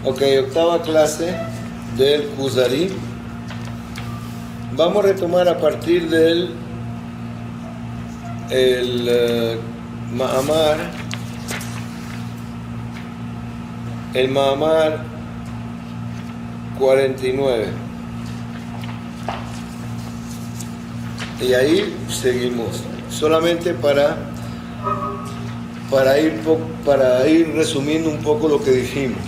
Ok, octava clase del Kuzari. Vamos a retomar a partir del Mahamar, el Mahamar 49. Y ahí seguimos, solamente para ir resumiendo un poco lo que dijimos.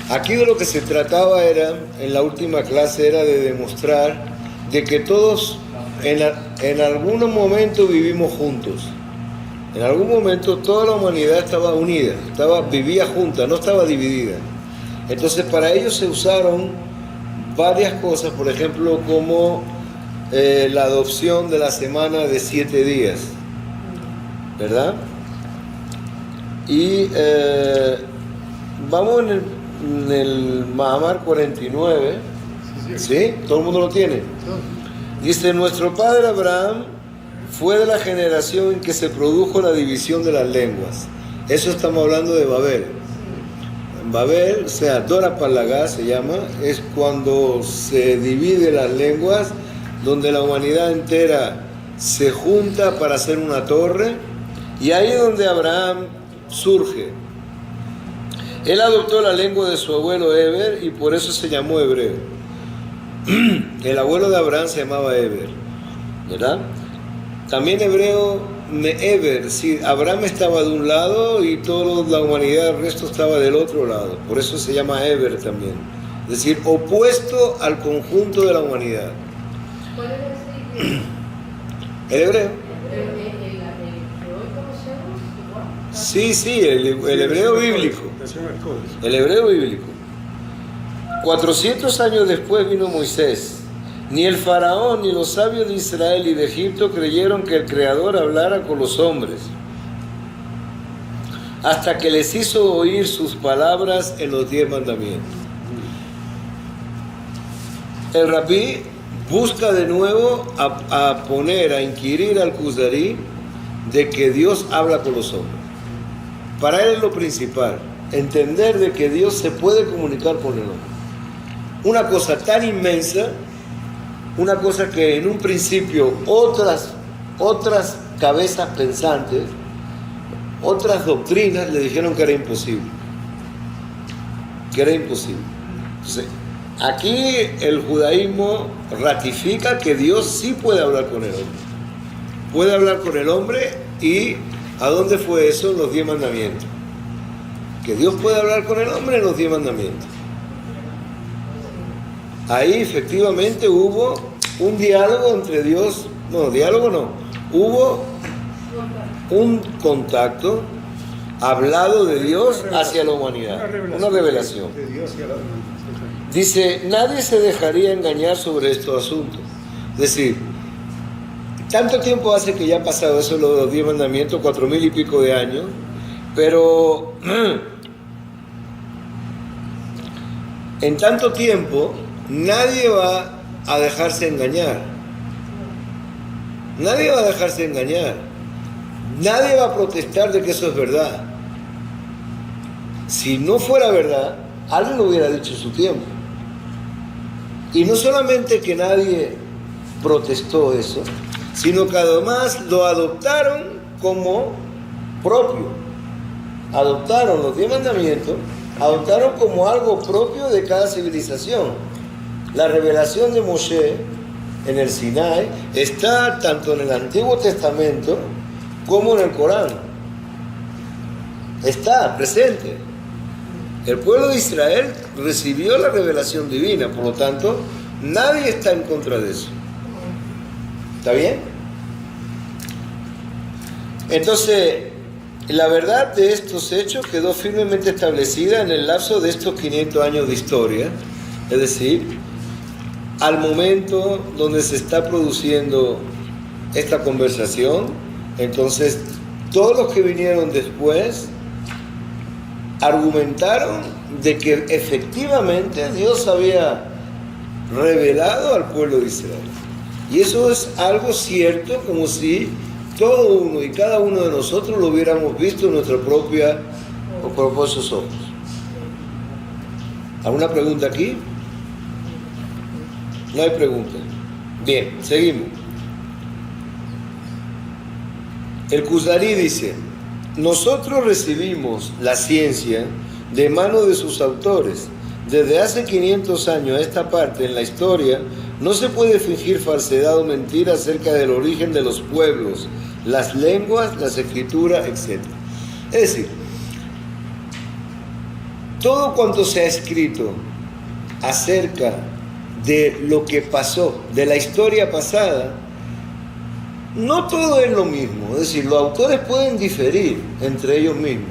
Aquí de lo que se trataba era, en la última clase, era de demostrar de que todos en algún momento vivimos juntos. En algún momento toda la humanidad estaba unida, vivía junta, no estaba dividida. Entonces para ello se usaron varias cosas, por ejemplo, como la adopción de la semana de 7 días, ¿verdad? Y vamos en el Mahamar 49, ¿sí? ¿Todo el mundo lo tiene? Dice, nuestro padre Abraham fue de la generación en que se produjo la división de las lenguas. Eso estamos hablando de Babel. Babel, o sea, Dora Palagá se llama, es cuando se divide las lenguas, donde la humanidad entera se junta para hacer una torre, y ahí es donde Abraham surge. Él adoptó la lengua de su abuelo Eber y por eso se llamó hebreo. El abuelo de Abraham se llamaba Eber, ¿verdad? También hebreo, Eber, sí, Abraham estaba de un lado y toda la humanidad, el resto estaba del otro lado. Por eso se llama Eber también. Es decir, opuesto al conjunto de la humanidad. ¿Cuál es El hebreo. ¿El Sí, el hebreo bíblico. El hebreo bíblico. 400 años después vino Moisés. Ni el faraón ni los sabios de Israel y de Egipto creyeron que el Creador hablara con los hombres, hasta que les hizo oír sus palabras en los 10 mandamientos. El Rabí busca de nuevo a inquirir al Kuzari de que Dios habla con los hombres. Para él es lo principal, entender de que Dios se puede comunicar con el hombre. Una cosa tan inmensa, una cosa que en un principio otras cabezas pensantes, otras doctrinas le dijeron que era imposible. Entonces, aquí el judaísmo ratifica que Dios sí puede hablar con el hombre. Puede hablar con el hombre. Y ¿a dónde fue eso? En los 10 mandamientos. Que Dios puede hablar con el hombre en los 10 mandamientos. Ahí efectivamente hubo un diálogo entre Dios, hubo un contacto hablado de Dios hacia la humanidad, una revelación. Dice, nadie se dejaría engañar sobre estos asuntos. Es decir, tanto tiempo hace que ya ha pasado eso, los 10 mandamientos, 4000 y pico de años, pero en tanto tiempo nadie va a dejarse engañar. Nadie va a dejarse engañar. Nadie va a protestar de que eso es verdad. Si no fuera verdad, alguien lo hubiera dicho en su tiempo. Y no solamente que nadie protestó eso, sino que además lo adoptaron como propio. Adoptaron los 10 mandamientos, adoptaron como algo propio de cada civilización. La revelación de Moshe en el Sinai está tanto en el Antiguo Testamento como en el Corán. Está presente. El pueblo de Israel recibió la revelación divina, por lo tanto, nadie está en contra de eso. ¿Está bien? Entonces, la verdad de estos hechos quedó firmemente establecida en el lapso de estos 500 años de historia, es decir, al momento donde se está produciendo esta conversación. Entonces, todos los que vinieron después argumentaron de que efectivamente Dios había revelado al pueblo de Israel. Y eso es algo cierto, como si todo uno y cada uno de nosotros lo hubiéramos visto en nuestra propia o propios ojos. ¿Alguna pregunta aquí? No hay pregunta. Bien, seguimos. El Kuzari dice: nosotros recibimos la ciencia de mano de sus autores. Desde hace 500 años a esta parte en la historia no se puede fingir falsedad o mentira acerca del origen de los pueblos, las lenguas, las escrituras, etc. Es decir, todo cuanto se ha escrito acerca de lo que pasó, de la historia pasada, no todo es lo mismo. Es decir, los autores pueden diferir entre ellos mismos.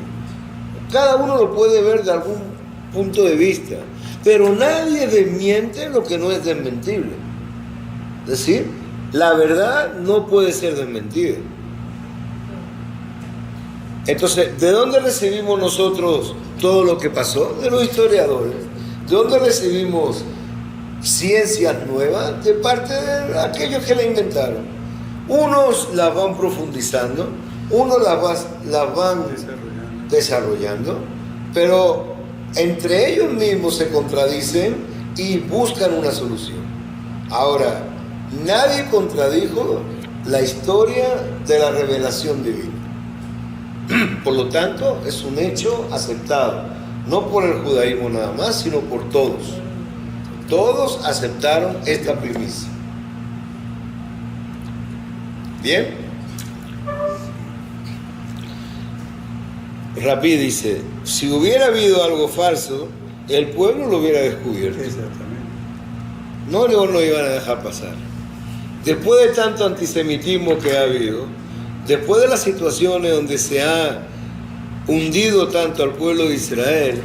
Cada uno lo puede ver de algún punto de vista, pero nadie desmiente lo que no es desmentible. Es decir, la verdad no puede ser desmentida. Entonces, ¿de dónde recibimos nosotros todo lo que pasó? De los historiadores. ¿De dónde recibimos ciencias nuevas? De parte de aquellos que la inventaron. Unos las van profundizando, unos las van desarrollando, pero entre ellos mismos se contradicen y buscan una solución. Ahora, nadie contradijo la historia de la revelación divina. Por lo tanto, es un hecho aceptado, no por el judaísmo nada más, sino por todos. Todos aceptaron esta primicia. ¿Bien? Rabí dice: si hubiera habido algo falso, el pueblo lo hubiera descubierto. Exactamente. No lo iban a dejar pasar. Después de tanto antisemitismo que ha habido, después de las situaciones donde se ha hundido tanto al pueblo de Israel,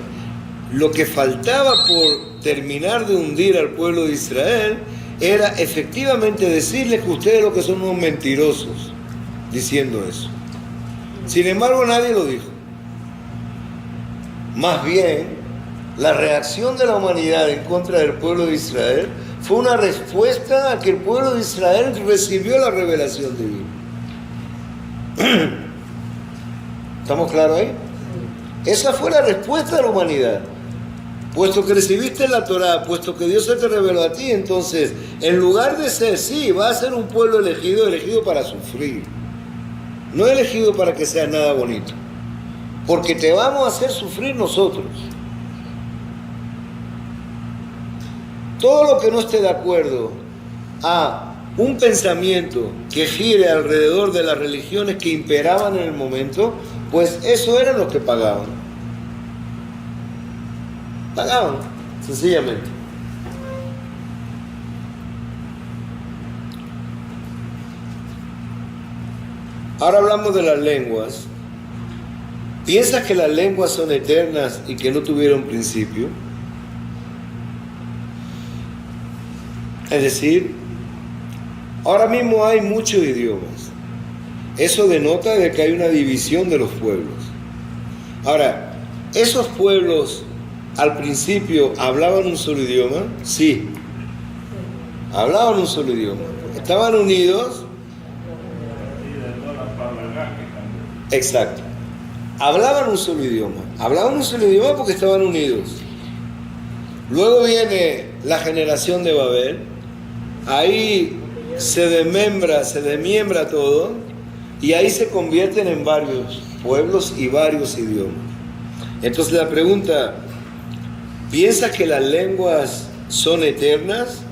lo que faltaba por terminar de hundir al pueblo de Israel era efectivamente decirles que ustedes lo que son unos mentirosos, diciendo eso. Sin embargo, nadie lo dijo. Más bien, la reacción de la humanidad en contra del pueblo de Israel fue una respuesta a que el pueblo de Israel recibió la revelación divina. ¿Estamos claros ahí? Esa fue la respuesta de la humanidad. Puesto que recibiste la Torá, puesto que Dios se te reveló a ti, entonces, en lugar de ser, sí, va a ser un pueblo elegido para sufrir. No elegido para que sea nada bonito. Porque te vamos a hacer sufrir nosotros. Todo lo que no esté de acuerdo a un pensamiento que gire alrededor de las religiones que imperaban en el momento, pues eso eran los que pagaban. Pagaban, sencillamente. Ahora hablamos de las lenguas. ¿Piensas que las lenguas son eternas y que no tuvieron principio? Es decir, ahora mismo hay muchos idiomas. Eso denota de que hay una división de los pueblos. Ahora, ¿esos pueblos al principio hablaban un solo idioma? Sí. Hablaban un solo idioma. Estaban unidos. Exacto. Hablaban un solo idioma. Hablaban un solo idioma porque estaban unidos. Luego viene la generación de Babel. Ahí se desmiembra todo. Y ahí se convierten en varios pueblos y varios idiomas. Entonces la pregunta: ¿piensas que las lenguas son eternas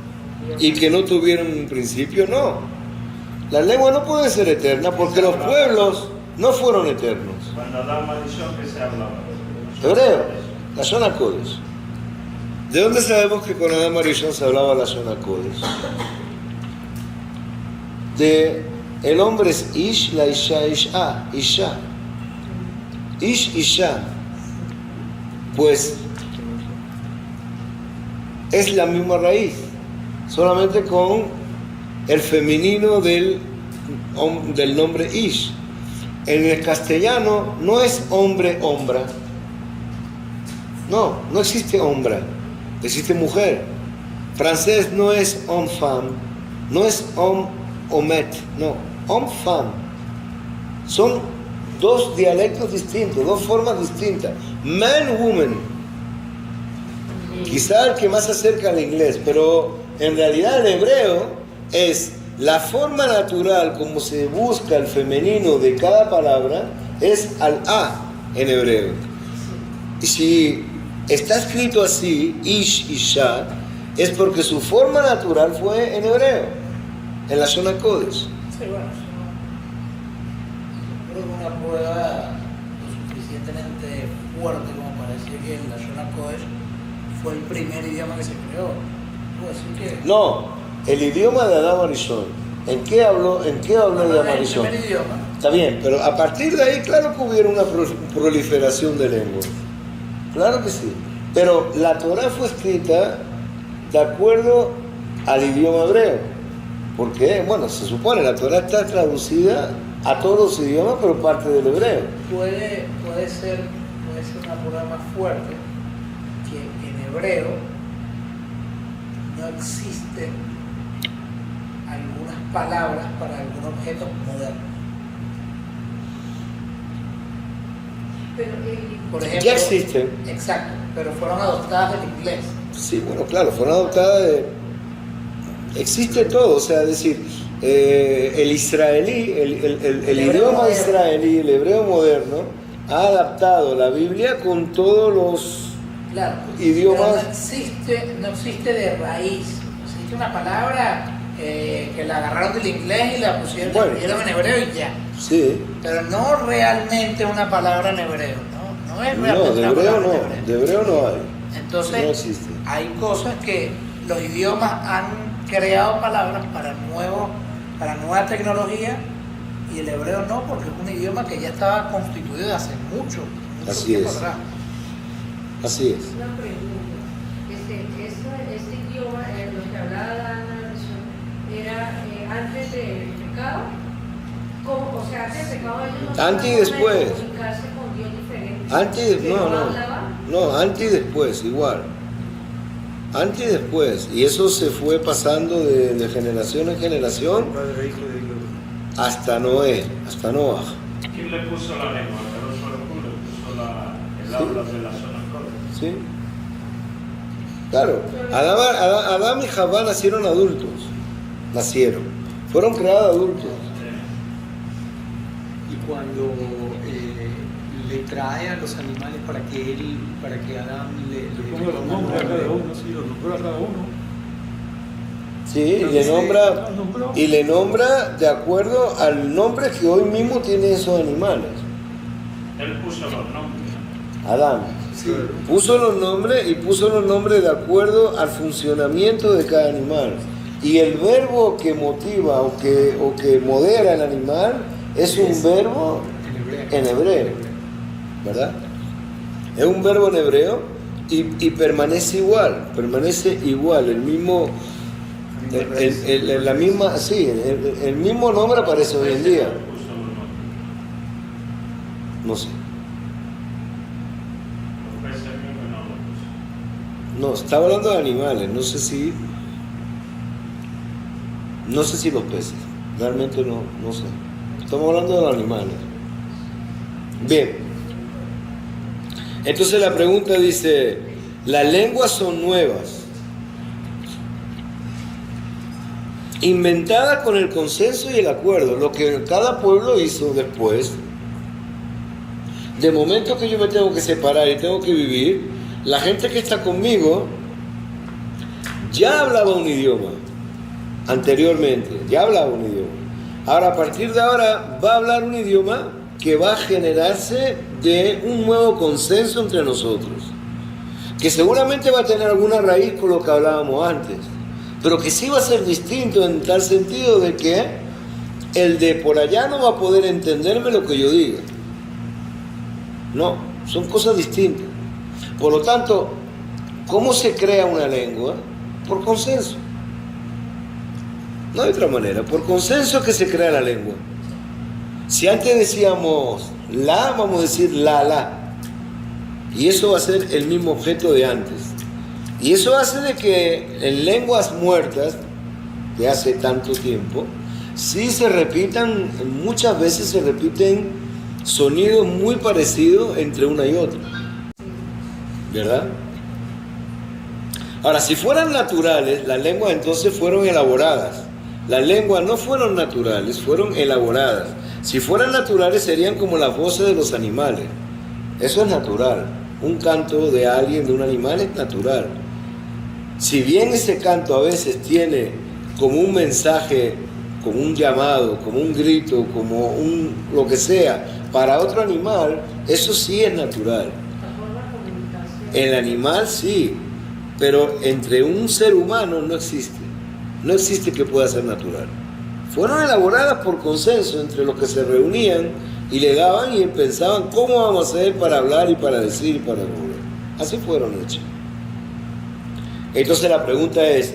y que no tuvieron un principio? No. Las lenguas no pueden ser eternas porque los pueblos no fueron eternos. Cuando la maldición que se hablaba. Hebreo, la zona Kodesh. ¿De dónde sabemos que con Adán Arishon se hablaba la zona Kodesh? El hombre es Ish, la Isha, Isha. Ish, Isha. Pues es la misma raíz, solamente con el femenino del nombre Ish. En el castellano no es hombre, hombra. No existe hombra, existe mujer. Francés no es homme-femme, no es homme-homet, no, homme-femme. Son dos dialectos distintos, dos formas distintas. Man, woman. Quizá el que más se acerca al inglés, pero en realidad el hebreo es la forma natural como se busca el femenino de cada palabra, es al A en hebreo. Y si está escrito así, Ish, Isha, es porque su forma natural fue en hebreo, en la zona Kodesh. Sí, bueno, eso creo que una prueba lo suficientemente fuerte como para decir que la zona Kodesh fue el primer idioma que se creó. Puedo decir que... No, el idioma de Adam Arishon. ¿En qué habló de Adam el Arishon? primer idioma. Está bien, pero a partir de ahí, claro que hubiera una proliferación de lenguas. Claro que sí. Pero la Torah fue escrita de acuerdo al idioma hebreo. Porque, bueno, se supone, la Torah está traducida a todos los idiomas, pero parte del hebreo. Puede ser una prueba más fuerte que en hebreo no existen algunas palabras para algún objeto moderno. Pero Por ejemplo, Ya existen. Exacto, pero fueron adoptadas del inglés. Sí, bueno, claro, fueron adoptadas de... Existe todo, o sea, es decir, el israelí, el idioma moderno. israelí, el hebreo moderno, ha adaptado la Biblia con todos los Claro, idiomas. pero no existe de raíz. Existe una palabra que la agarraron del inglés y la pusieron, Bueno. la pusieron en hebreo y ya. Sí, Pero no realmente una palabra en hebreo, ¿no? No es realmente no, de una hebreo palabra no, en hebreo. de hebreo no hay. Entonces, No existe. hay cosas que los idiomas han creado palabras para nueva tecnología y el hebreo no, porque es un idioma que ya estaba constituido hace mucho Así tiempo es. atrás. Así es. una pregunta. Este idioma, lo que hablaba Dana, era antes del pecado. ¿Cómo? O sea, antes del pecado ellos no Antes y tenían forma de después. comunicarse con Dios diferente. Antes, ¿Que no, hablaban? no, antes y después, igual. Antes y después. Y eso se fue pasando de generación en generación hasta Noé, hasta Noah. ¿Quién le puso la lengua? Pero solo le puso el habla de la zona Kodesh. ¿Sí? Claro, Adán y Javá nacieron adultos. Fueron creados adultos. Y cuando le trae a los animales para que Adán le Ponga los nombres a cada uno, sí, los nombró a cada uno. Sí, y le nombra de acuerdo al nombre que hoy mismo tienen esos animales. Él puso los nombres. Adán. Puso los nombres de acuerdo al funcionamiento de cada animal. Y el verbo que motiva o que modera el animal es un verbo en hebreo, ¿verdad? Es un verbo en hebreo y permanece igual, el mismo, el mismo nombre aparece hoy en día. Puso los nombres. No sé. Los peces mismos no lo puso. No, estaba hablando de animales, no sé si los peces, realmente no sé. Estamos hablando de los animales. Bien. Entonces la pregunta dice, las lenguas son nuevas, inventadas con el consenso y el acuerdo, lo que cada pueblo hizo después. De momento que yo me tengo que separar y tengo que vivir, la gente que está conmigo ya hablaba un idioma anteriormente, Ahora, a partir de ahora, va a hablar un idioma que va a generarse de un nuevo consenso entre nosotros, que seguramente va a tener alguna raíz con lo que hablábamos antes, pero que sí va a ser distinto en tal sentido de que el de por allá no va a poder entenderme lo que yo diga. No, son cosas distintas. Por lo tanto, ¿cómo se crea una lengua? Por consenso. No hay otra manera. Por consenso es que se crea la lengua. Si antes decíamos la, vamos a decir la. Y eso va a ser el mismo objeto de antes. Y eso hace de que en lenguas muertas, de hace tanto tiempo, sí se repitan, muchas veces se repiten sonidos muy parecidos entre una y otra. ¿Verdad? Ahora, si fueran naturales, las lenguas entonces fueron elaboradas. Las lenguas no fueron naturales, fueron elaboradas. Si fueran naturales serían como las voces de los animales. Eso es natural. Un canto de alguien, de un animal, es natural. Si bien ese canto a veces tiene como un mensaje, como un llamado, como un grito, como lo que sea, para otro animal, eso sí es natural. El animal sí, pero entre un ser humano no existe. No existe que pueda ser natural. Fueron elaboradas por consenso entre los que se reunían y le daban y pensaban cómo vamos a hacer para hablar y para decir y para mover. Así fueron hechas. Entonces la pregunta es,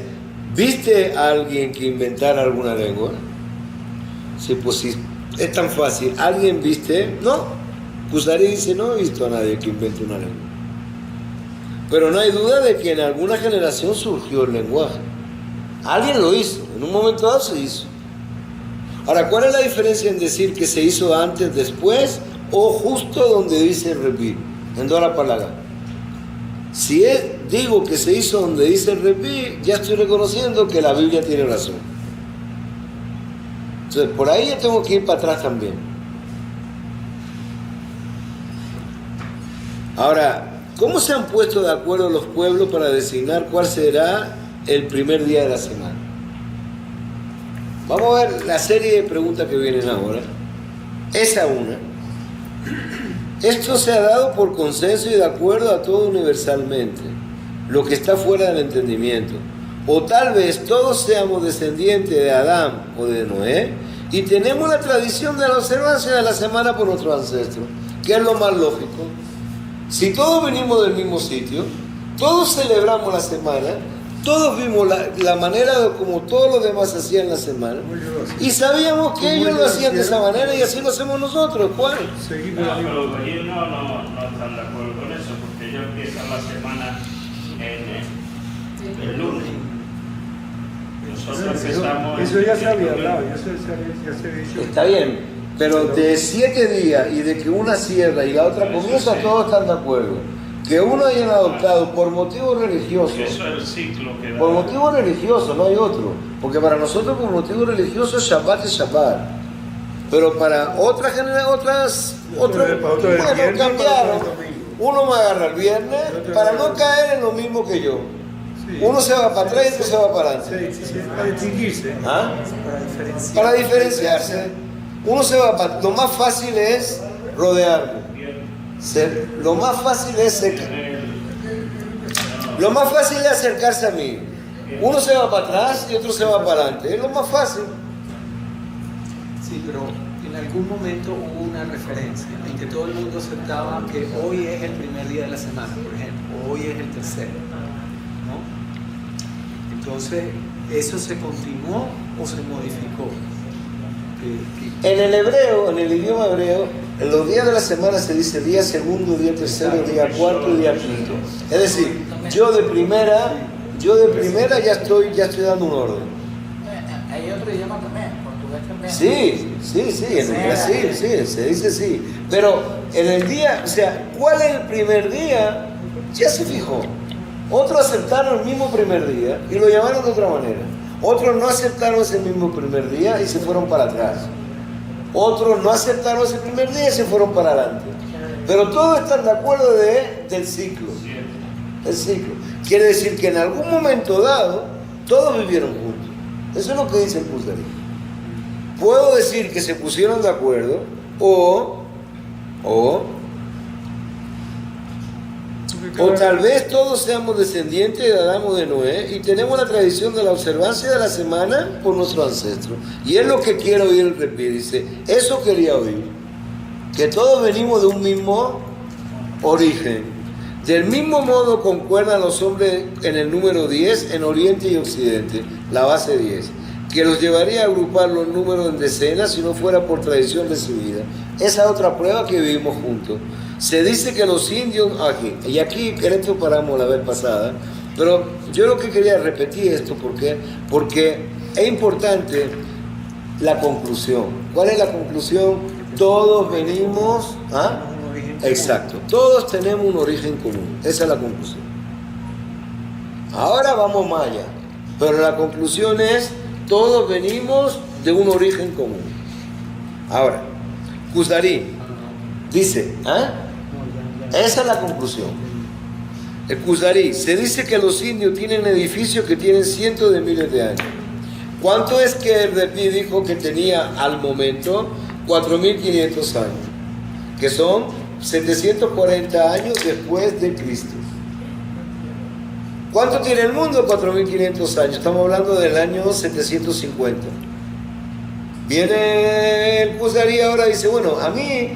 ¿viste a alguien que inventara alguna lengua? Sí, pues sí, es tan fácil. ¿Alguien viste? No. Kusari dice, no he visto a nadie que invente una lengua. Pero no hay duda de que en alguna generación surgió el lenguaje. Alguien lo hizo, en un momento dado se hizo. Ahora, ¿cuál es la diferencia en decir que se hizo antes, después o justo donde dice Repi, en Dora Palaga? Si digo que se hizo donde dice Repi, ya estoy reconociendo que la Biblia tiene razón. Entonces, por ahí yo tengo que ir para atrás también. Ahora, ¿cómo se han puesto de acuerdo los pueblos para designar cuál será el primer día de la semana? Vamos a ver la serie de preguntas que vienen ahora. Esa una. Esto se ha dado por consenso y de acuerdo a todo universalmente, lo que está fuera del entendimiento. O tal vez todos seamos descendientes de Adán o de Noé y tenemos la tradición de la observancia de la semana por nuestros ancestros, que es lo más lógico. Si todos venimos del mismo sitio, todos celebramos la semana, todos vimos la manera de como todos los demás hacían la semana y sabíamos que ellos lo hacían de esa manera y así lo hacemos nosotros. ¿Cuál? Seguimos la misma Pero ruta. ellos no están de acuerdo con eso, porque ellos empiezan la semana el lunes. Nosotros empezamos Eso ya se había el hablado, domingo. ya se había dicho. Está bien, pero de 7 días y de que una cierra y la otra comienza, todos están de acuerdo. Que uno hayan adoptado por motivos religiosos, Eso es el ciclo que da. por motivos religiosos, no hay otro. Porque para nosotros por motivos religiosos Shabbat es Shabbat. Pero para otras generaciones, Otro es bueno, viernes, cambiaron. otro es domingo. Uno me agarra el viernes para no caer en lo mismo que yo. Sí. Uno se va para atrás y otro se va para adelante. Sí, para distinguirse. ¿Ah? Para diferenciar. Para diferenciarse. Uno se va para... Lo más fácil es rodearme. Lo más fácil es lo más fácil es acercarse a mí. Uno se va para atrás y otro se va para adelante. Es lo más fácil. Sí, pero en algún momento hubo una referencia en que todo el mundo aceptaba que hoy es el primer día de la semana, por ejemplo, hoy es el tercero, ¿no? Entonces, ¿eso se continuó o se modificó? En el hebreo, en el idioma hebreo, en los días de la semana se dice día segundo, día tercero, día cuarto y día quinto. Es decir, yo de primera ya estoy dando un orden. Hay otro idioma también, portugués también. Sí, en Brasil, sí, se dice sí. Pero en el día, o sea, ¿cuál es el primer día? Ya se fijó. Otros aceptaron el mismo primer día y lo llamaron de otra manera. Otros no aceptaron ese mismo primer día y se fueron para atrás. Otros no aceptaron ese primer día y se fueron para adelante. Pero todos están de acuerdo del ciclo. El ciclo. Quiere decir que en algún momento dado, todos vivieron juntos. Eso es lo que dice el Kusari. Puedo decir que se pusieron de acuerdo o tal vez todos seamos descendientes de Adán o de Noé y tenemos la tradición de la observancia de la semana por nuestros ancestros. Y es lo que quiero oír el Repi, dice, eso quería oír, que todos venimos de un mismo origen. Del mismo modo concuerdan los hombres en el número 10 en Oriente y Occidente, la base 10, que los llevaría a agrupar los números en decenas si no fuera por tradición recibida. Esa es otra prueba que vivimos juntos. Se dice que los indios, aquí en esto paramos la vez pasada, pero yo lo que quería repetir esto, porque es importante la conclusión. ¿Cuál es la conclusión? Todos venimos, exacto, todos tenemos un origen común, esa es la conclusión. Ahora vamos más allá. Pero la conclusión es, todos venimos de un origen común. Ahora, Kuzari dice, esa es la conclusión. El Kuzari, se dice que los indios tienen edificios que tienen cientos de miles de años. ¿Cuánto es que el Repi dijo que tenía al momento? 4.500 años, que son 740 años después de Cristo. ¿Cuánto tiene el mundo? 4.500 años. Estamos hablando del año 750. Viene el Kuzari ahora y dice, bueno, a mí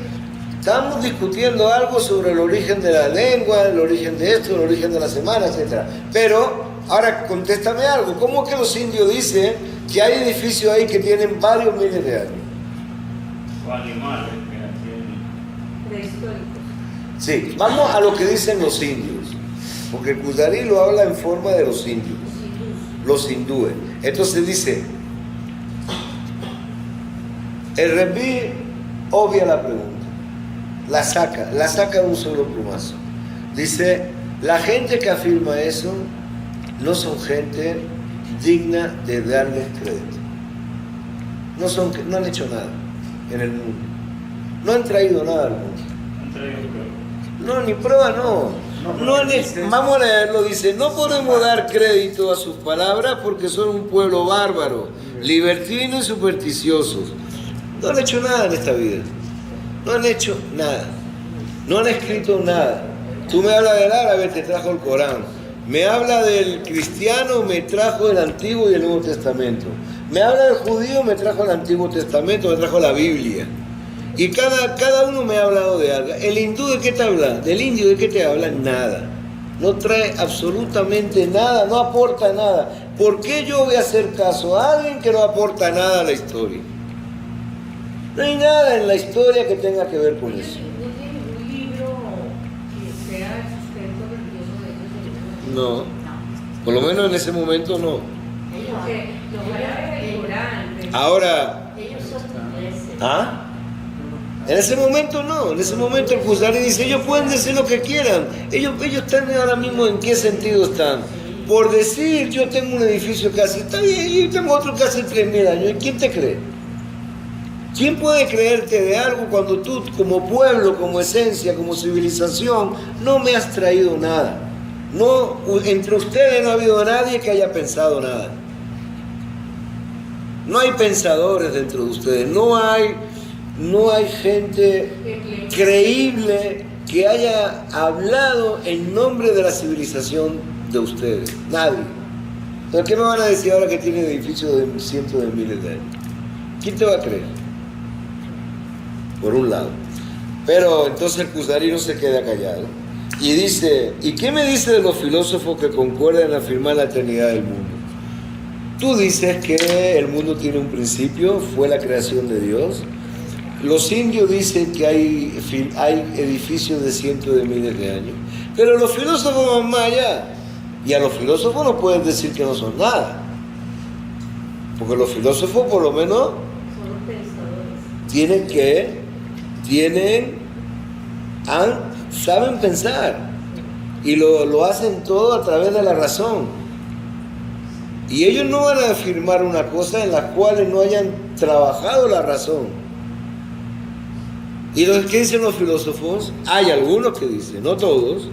estamos discutiendo algo sobre el origen de la lengua, el origen de esto, el origen de la semana, etc. Pero, ahora contéstame algo. ¿Cómo que los indios dicen que hay edificios ahí que tienen varios miles de años? O animales que tienen. Prehistóricos. Sí, vamos a lo que dicen los indios. Porque el Kuzari lo habla en forma de los indios, los hindúes. Entonces dice, el Repi obvia la pregunta, la saca de un solo plumazo. Dice, la gente que afirma eso no son gente digna de darles crédito. No han hecho nada en el mundo. No han traído nada al mundo. Han traído pruebas. No, ni prueba no. Vamos a leerlo, dice, no podemos dar crédito a sus palabras porque son un pueblo bárbaro, libertino y supersticiosos. No han hecho nada en esta vida. No han hecho nada. No han escrito nada. Tú me hablas del árabe, te trajo el Corán. Me habla del cristiano, me trajo el Antiguo y el Nuevo Testamento. Me habla del judío, me trajo el Antiguo Testamento, me trajo la Biblia. Y cada uno me ha hablado de algo. ¿El hindú de qué te habla? ¿Del indio de qué te habla? Nada. No trae absolutamente nada, no aporta nada. ¿Por qué yo voy a hacer caso a alguien que no aporta nada a la historia? No hay nada en la historia que tenga que ver con eso. ¿No tiene un libro que sea el sustento religioso de ellos? No. Por lo menos en ese momento no. Porque los árabes del Corán. Ahora, Ellos son ingleses. ¿ah? En ese momento no, en ese momento el Kuzari dice, ellos pueden decir lo que quieran, ellos están ahora mismo en qué sentido están. Por decir, yo tengo un edificio que hace, está bien, y tengo otro que hace 3.000 años, ¿y quién te cree? ¿Quién puede creerte de algo cuando tú como pueblo, como esencia, como civilización, no me has traído nada? No, entre ustedes no ha habido nadie que haya pensado nada. No hay pensadores dentro de ustedes, no hay gente creíble que haya hablado en nombre de la civilización de ustedes. Nadie. Entonces, ¿qué me van a decir ahora que tienen edificios de cientos de miles de años? ¿Quién te va a creer? Por un lado. Pero entonces el Kuzari no se queda callado. Y dice, ¿y qué me dice de los filósofos que concuerdan en afirmar la eternidad del mundo? Tú dices que el mundo tiene un principio, fue la creación de Dios. Los indios dicen que hay edificios de cientos de miles de años. Pero los filósofos van más allá. Y a los filósofos no pueden decir que no son nada. Porque los filósofos por lo menos Son los pensadores. saben pensar. Y lo hacen todo a través de la razón. Y ellos no van a afirmar una cosa en la cual no hayan trabajado la razón. ¿Y qué dicen los filósofos? Hay algunos que dicen, no todos,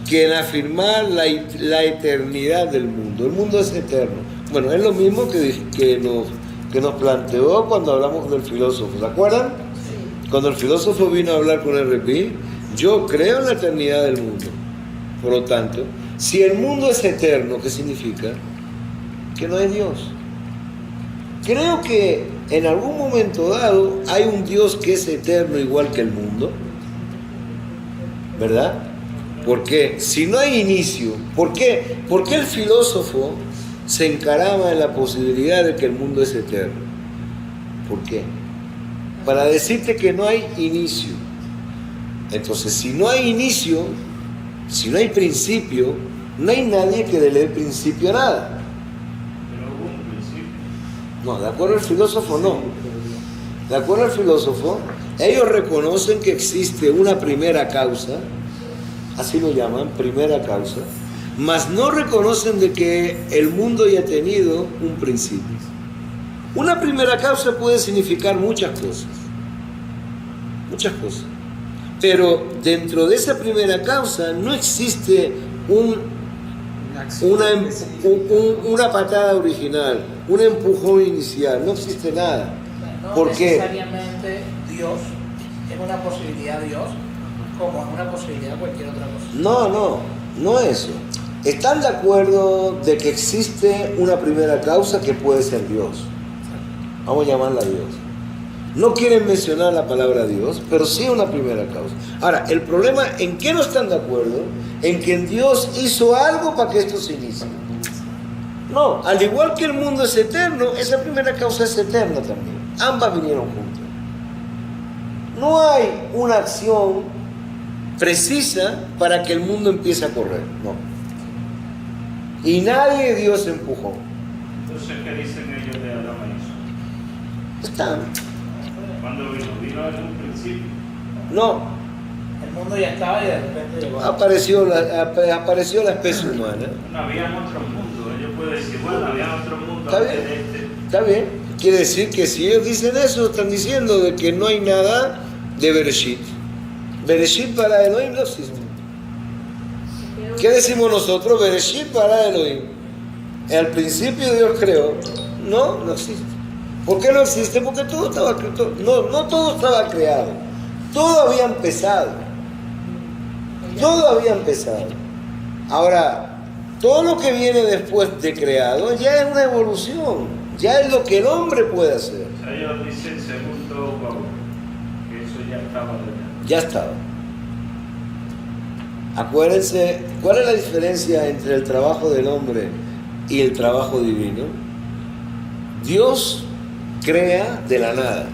que en afirmar la eternidad del mundo. El mundo es eterno. Bueno, es lo mismo que nos planteó cuando hablamos del filósofo. ¿Se acuerdan? Sí. Cuando el filósofo vino a hablar con el Repi, yo creo en la eternidad del mundo. Por lo tanto, si el mundo es eterno, ¿qué significa? Que no hay Dios. Creo que en algún momento dado hay un Dios que es eterno igual que el mundo, ¿verdad? Porque si no hay inicio, ¿por qué el filósofo se encarama en la posibilidad de que el mundo es eterno? ¿Por qué? Para decirte que no hay inicio. Entonces, si no hay inicio, si no hay principio, no hay nadie que le dé principio a nada. Pero hubo un principio. No, de acuerdo al filósofo no. De acuerdo al filósofo, ellos reconocen que existe una primera causa, así lo llaman, primera causa, mas no reconocen de que el mundo haya tenido un principio. Una primera causa puede significar muchas cosas, pero dentro de esa primera causa no existe una patada original, un empujón inicial, no existe nada. No ¿Por qué? necesariamente Dios es una posibilidad Dios, como es una posibilidad cualquier otra cosa. No eso. ¿Están de acuerdo de que existe una primera causa que puede ser Dios? Vamos a llamarla Dios. No quieren mencionar la palabra Dios, pero sí una primera causa. Ahora, el problema, ¿en qué no están de acuerdo? En que Dios hizo algo para que esto se inicie. No, al igual que el mundo es eterno, esa primera causa es eterna también. Ambas vinieron juntas. No hay una acción precisa para que el mundo empiece a correr, no. Y nadie Dios empujó. Entonces, ¿qué dicen ellos de Adán y Eva? Están. ¿Cuándo vino? ¿Vino en un principio? No, El mundo ya estaba y de repente llegó. apareció la especie humana. No había otro mundo. Ellos pueden decir, bueno, había otro mundo Está antes bien. de este. Está bien. Quiere decir que si ellos dicen eso, están diciendo de que no hay nada de Bereshit. Bereshit para Elohim no existe. ¿Qué decimos nosotros? Bereshit para Elohim. Al principio Dios creó. No existe. ¿Por qué no existe? Porque todo estaba creado. No todo estaba creado. Todo había empezado. Todo había empezado. Ahora, todo lo que viene después de creado ya es una evolución. Ya es lo que el hombre puede hacer. O sea, ellos dicen segundo Pablo, que eso ya estaba de Ya estaba. Acuérdense, ¿cuál es la diferencia entre el trabajo del hombre y el trabajo divino? Dios crea de la nada.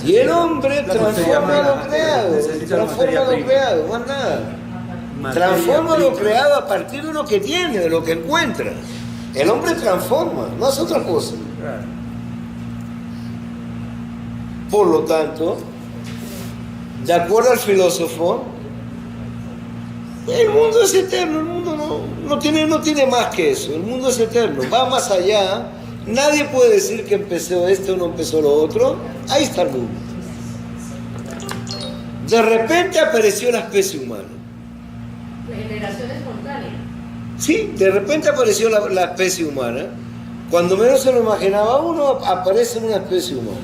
Y el hombre transforma lo creado. Transforma lo creado, más nada. Transforma lo creado a partir de lo que tiene, de lo que encuentra. El hombre transforma, no hace otra cosa. Por lo tanto, de acuerdo al filósofo, el mundo es eterno, el mundo no tiene más que eso, el mundo es eterno, va más allá, nadie puede decir que empezó esto o no empezó lo otro, ahí está el mundo. De repente apareció la especie humana. La generación espontánea. Sí, de repente apareció la especie humana, cuando menos se lo imaginaba uno, aparece una especie humana.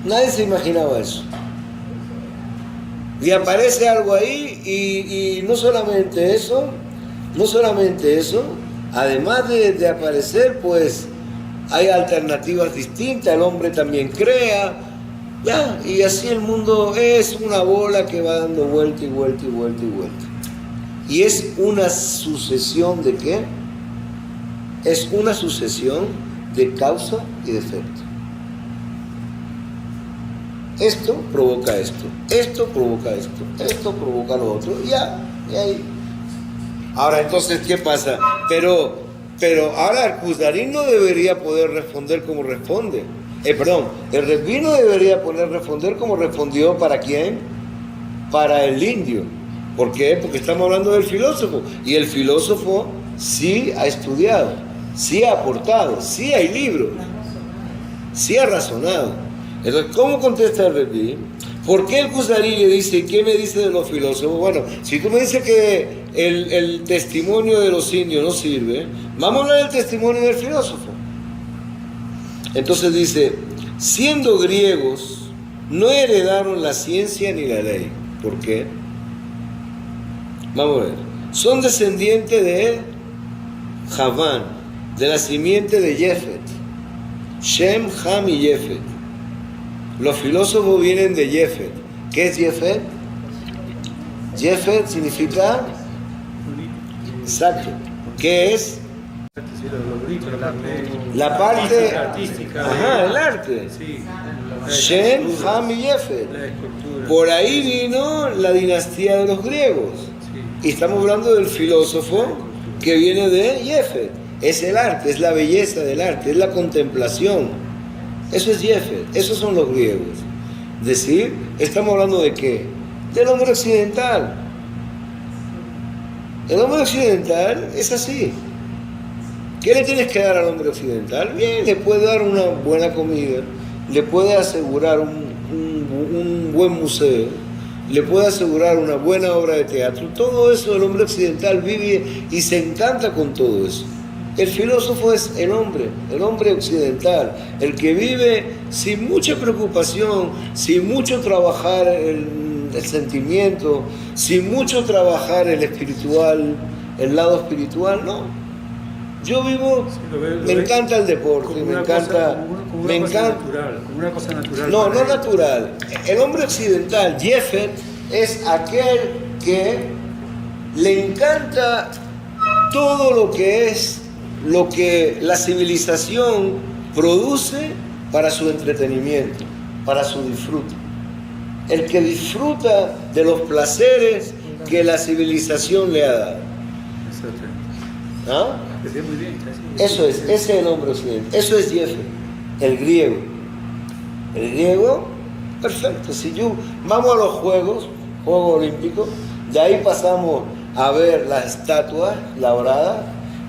Nadie se imaginaba eso. Y aparece algo ahí y no solamente eso, además de aparecer, pues hay alternativas distintas, el hombre también crea, ya, y así el mundo es una bola que va dando vuelta y vuelta y vuelta y vuelta. Y es una sucesión de ¿qué? Es una sucesión de causa y de efecto. Esto provoca esto, esto provoca esto, esto provoca lo otro, ya, y ahí. Ahora entonces, ¿qué pasa? Pero ahora el Kuzdarín no debería poder responder como responde. El Rebbi no debería poder responder como respondió. ¿Para quién? Para el indio. ¿Por qué? Porque estamos hablando del filósofo. Y el filósofo sí ha estudiado, sí ha aportado, sí hay libros, sí ha razonado. Entonces, ¿cómo contesta el Rebbi? ¿Por qué el Kuzdarí le dice, qué me dice de los filósofos? Bueno, si tú me dices que el testimonio de los indios no sirve, vamos a hablar del testimonio del filósofo. Entonces dice, siendo griegos, no heredaron la ciencia ni la ley. ¿Por qué? Vamos a ver. Son descendientes de Javán, de la simiente de Jefet. Shem, Ham y Jefet. Los filósofos vienen de Jefet. ¿Qué es Jefet? Jefet significa... Exacto. ¿Qué es? La parte artística. Ajá, el arte. Sí. Shem, Ham y Jefet. La escultura. Por ahí vino la dinastía de los griegos. Y estamos hablando del filósofo que viene de Jefet. Es el arte, es la belleza del arte, es la contemplación. Eso es Jefet, esos son los griegos. Es decir, estamos hablando de ¿qué? Del hombre occidental. El hombre occidental es así. ¿Qué le tienes que dar al hombre occidental? Bien, le puede dar una buena comida, le puede asegurar un buen museo, le puede asegurar una buena obra de teatro. Todo eso el hombre occidental vive y se encanta con todo eso. El filósofo es el hombre occidental, el que vive sin mucha preocupación, sin mucho trabajar el sentimiento, sin mucho trabajar el espiritual, el lado espiritual, no. Yo vivo, me encanta el deporte, me encanta, como una cosa natural. No, para no él. natural. El hombre occidental, Jeffer, es aquel que le encanta todo lo que la civilización produce para su entretenimiento, para su disfrute. El que disfruta de los placeres que la civilización le ha dado. Exacto. ¿Ah? Está muy bien, está muy bien. Eso es, ese es el hombre occidental. Eso es Jeffer, el griego. El griego, perfecto. Si yo vamos a los Juegos Olímpicos, de ahí pasamos a ver las estatuas labradas,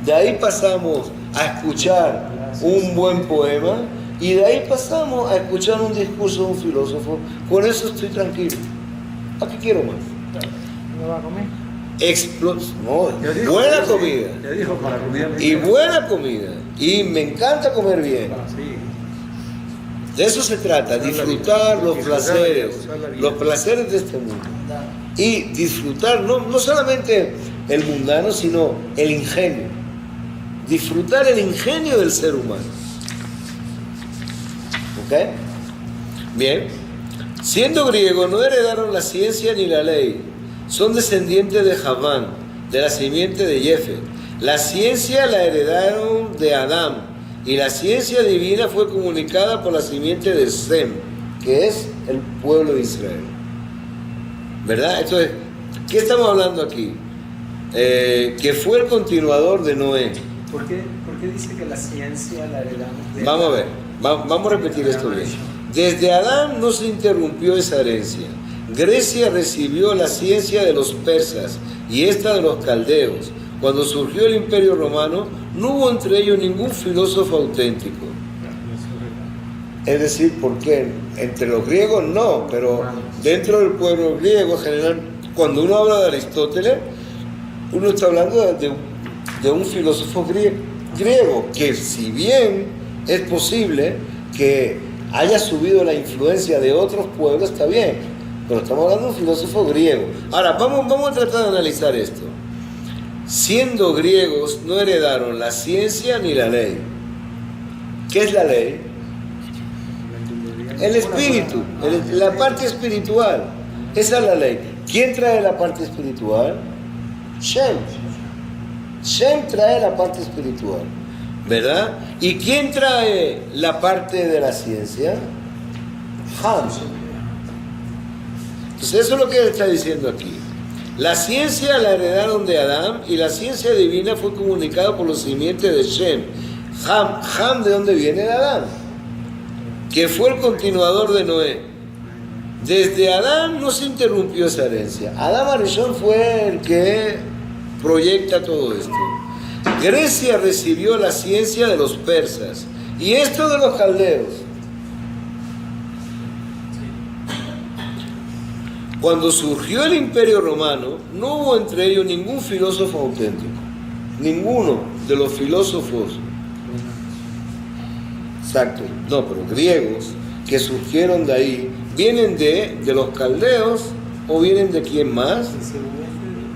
de ahí pasamos a escuchar un buen poema y de ahí pasamos a escuchar un discurso de un filósofo. Con eso estoy tranquilo. ¿A qué quiero más? ¿No va a comer? Ya dijo, Buena comida. Ya dijo, para comida. Y buena comida. Y me encanta comer bien. Sí. De eso se trata, disfrutar los placeres, los placeres de este mundo. Y disfrutar no solamente el mundano, sino el ingenio. Disfrutar el ingenio del ser humano. ¿Ok? Bien. Siendo griegos, no heredaron la ciencia ni la ley. Son descendientes de Javán, de la simiente de Jefet. La ciencia la heredaron de Adán, y la ciencia divina fue comunicada por la simiente de Sem, que es el pueblo de Israel. ¿Verdad? Entonces, ¿qué estamos hablando aquí? Que fue el continuador de Noé. ¿Por qué dice que la ciencia la heredamos de Vamos a ver, vamos a repetir esto bien. Desde Adán no se interrumpió esa herencia. Grecia recibió la ciencia de los persas y esta de los caldeos. Cuando surgió el Imperio Romano, no hubo entre ellos ningún filósofo auténtico. Es decir, ¿por qué? Entre los griegos no, pero dentro del pueblo griego, en general, cuando uno habla de Aristóteles, uno está hablando de un filósofo griego, que si bien es posible que haya subido la influencia de otros pueblos, está bien. Pero estamos hablando de un filósofo griego. Ahora, vamos a tratar de analizar esto. Siendo griegos, no heredaron la ciencia ni la ley. ¿Qué es la ley? El espíritu, la parte espiritual. Esa es la ley. ¿Quién trae la parte espiritual? Shem. Shem trae la parte espiritual, ¿verdad? ¿Y quién trae la parte de la ciencia? Ham. Entonces eso es lo que él está diciendo aquí. La ciencia la heredaron de Adán y la ciencia divina fue comunicada por los simientes de Shem. Ham, ¿de dónde viene? De Adán, que fue el continuador de Noé. Desde Adán no se interrumpió esa herencia. Adán Arishon fue el que proyecta todo esto. Grecia recibió la ciencia de los persas y esto de los caldeos. Cuando surgió el Imperio Romano, no hubo entre ellos ningún filósofo auténtico. Ninguno de los filósofos, exacto, no, pero griegos, que surgieron de ahí, ¿vienen de los caldeos o vienen de quién más?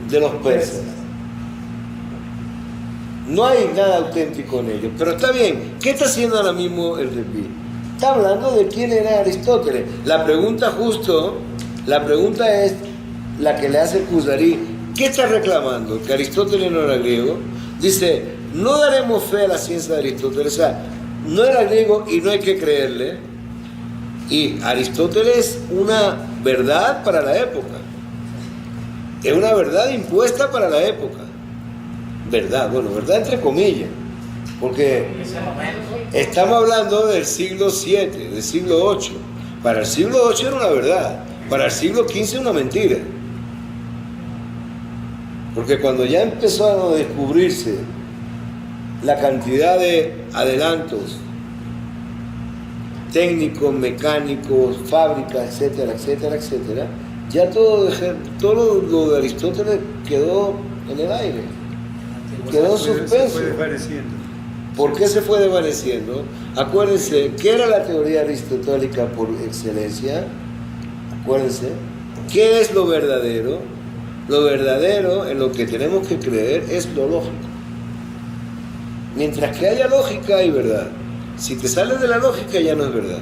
De los persas. No hay nada auténtico en ellos, pero está bien. ¿Qué está haciendo ahora mismo el Rebbi? Está hablando de quién era Aristóteles. La pregunta es la que le hace el Kuzari. ¿Qué está reclamando? ¿Que Aristóteles no era griego? Dice, no daremos fe a la ciencia de Aristóteles. O sea, no era griego y no hay que creerle. Y Aristóteles es una verdad para la época. Es una verdad impuesta para la época. Verdad, bueno, verdad entre comillas. Porque estamos hablando del siglo VII, del siglo VIII. Para el siglo VIII era una verdad. Para el siglo XV una mentira. Porque cuando ya empezaron a descubrirse la cantidad de adelantos técnicos, mecánicos, fábricas, etcétera, etcétera, etcétera, ya todo lo de Aristóteles quedó en el aire, quedó en suspenso. Se fue desvaneciendo. ¿Por qué se fue desvaneciendo? Acuérdense, ¿qué era la teoría aristotélica por excelencia? Acuérdense, ¿qué es lo verdadero? Lo verdadero en lo que tenemos que creer es lo lógico. Mientras que haya lógica, hay verdad. Si te sales de la lógica, ya no es verdad.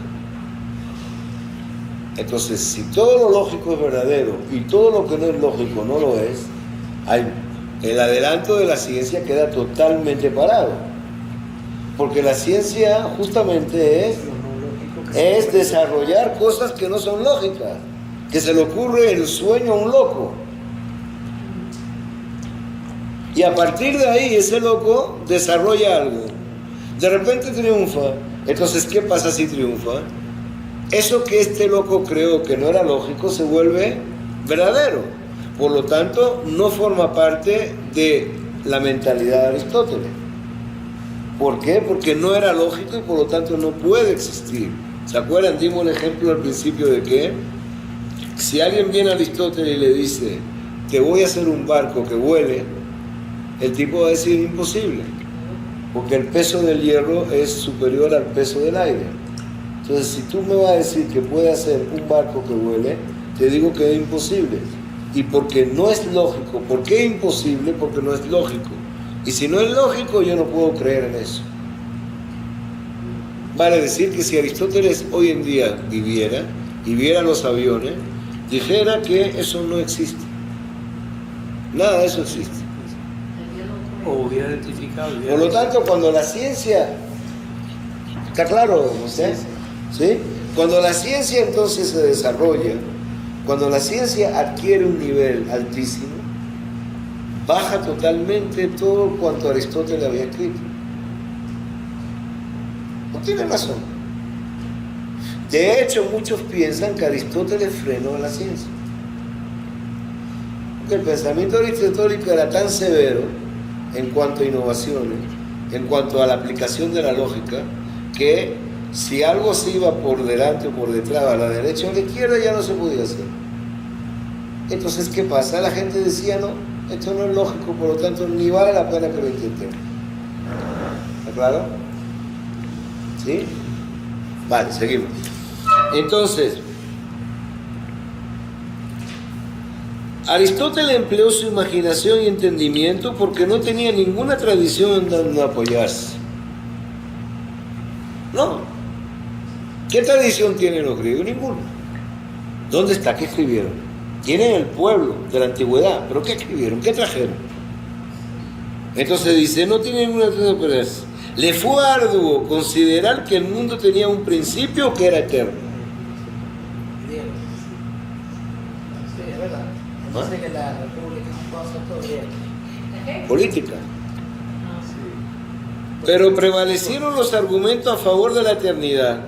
Entonces, si todo lo lógico es verdadero y todo lo que no es lógico no lo es, el adelanto de la ciencia queda totalmente parado. Porque la ciencia justamente es desarrollar cosas que no son lógicas, que se le ocurre el sueño a un loco. Y a partir de ahí ese loco desarrolla algo. De repente triunfa. Entonces, ¿qué pasa si triunfa? Eso que este loco creó que no era lógico se vuelve verdadero. Por lo tanto, no forma parte de la mentalidad de Aristóteles. ¿Por qué? Porque no era lógico y por lo tanto no puede existir. ¿Se acuerdan? Dimos el ejemplo al principio de que si alguien viene a Aristóteles y le dice, te voy a hacer un barco que vuele, el tipo va a decir imposible, porque el peso del hierro es superior al peso del aire. Entonces, si tú me vas a decir que puede hacer un barco que vuele, te digo que es imposible. Y porque no es lógico. ¿Por qué imposible? Porque no es lógico. Y si no es lógico, yo no puedo creer en eso. Vale decir que si Aristóteles hoy en día viviera y viera los aviones, dijera que eso no existe. Nada de eso existe. O hubiera identificado. Por lo tanto, cuando la ciencia... ¿Está claro, José? ¿Sí? Cuando la ciencia entonces se desarrolla, cuando la ciencia adquiere un nivel altísimo, baja totalmente todo cuanto Aristóteles había escrito. No tiene razón. De hecho, muchos piensan que Aristóteles frenó la ciencia. Porque el pensamiento aristotélico era tan severo en cuanto a innovaciones, en cuanto a la aplicación de la lógica, que si algo se iba por delante o por detrás, a la derecha o a la izquierda, ya no se podía hacer. Entonces, ¿qué pasa? La gente decía, no, esto no es lógico, por lo tanto, ni vale la pena que lo intentemos. ¿Está claro? ¿Sí? Vale, seguimos. Entonces, Aristóteles empleó su imaginación y entendimiento porque no tenía ninguna tradición en donde apoyarse. No. ¿Qué tradición tienen los griegos? Ninguna. ¿Dónde está? ¿Qué escribieron? Tienen el pueblo de la antigüedad, pero ¿qué escribieron? ¿Qué trajeron? Entonces dice, no tienen ninguna tradición de apoyarse. Le fue arduo considerar que el mundo tenía un principio que era eterno. Sí, es verdad. Entonces que la república es un concepto griego. Política. Pero prevalecieron los argumentos a favor de la eternidad.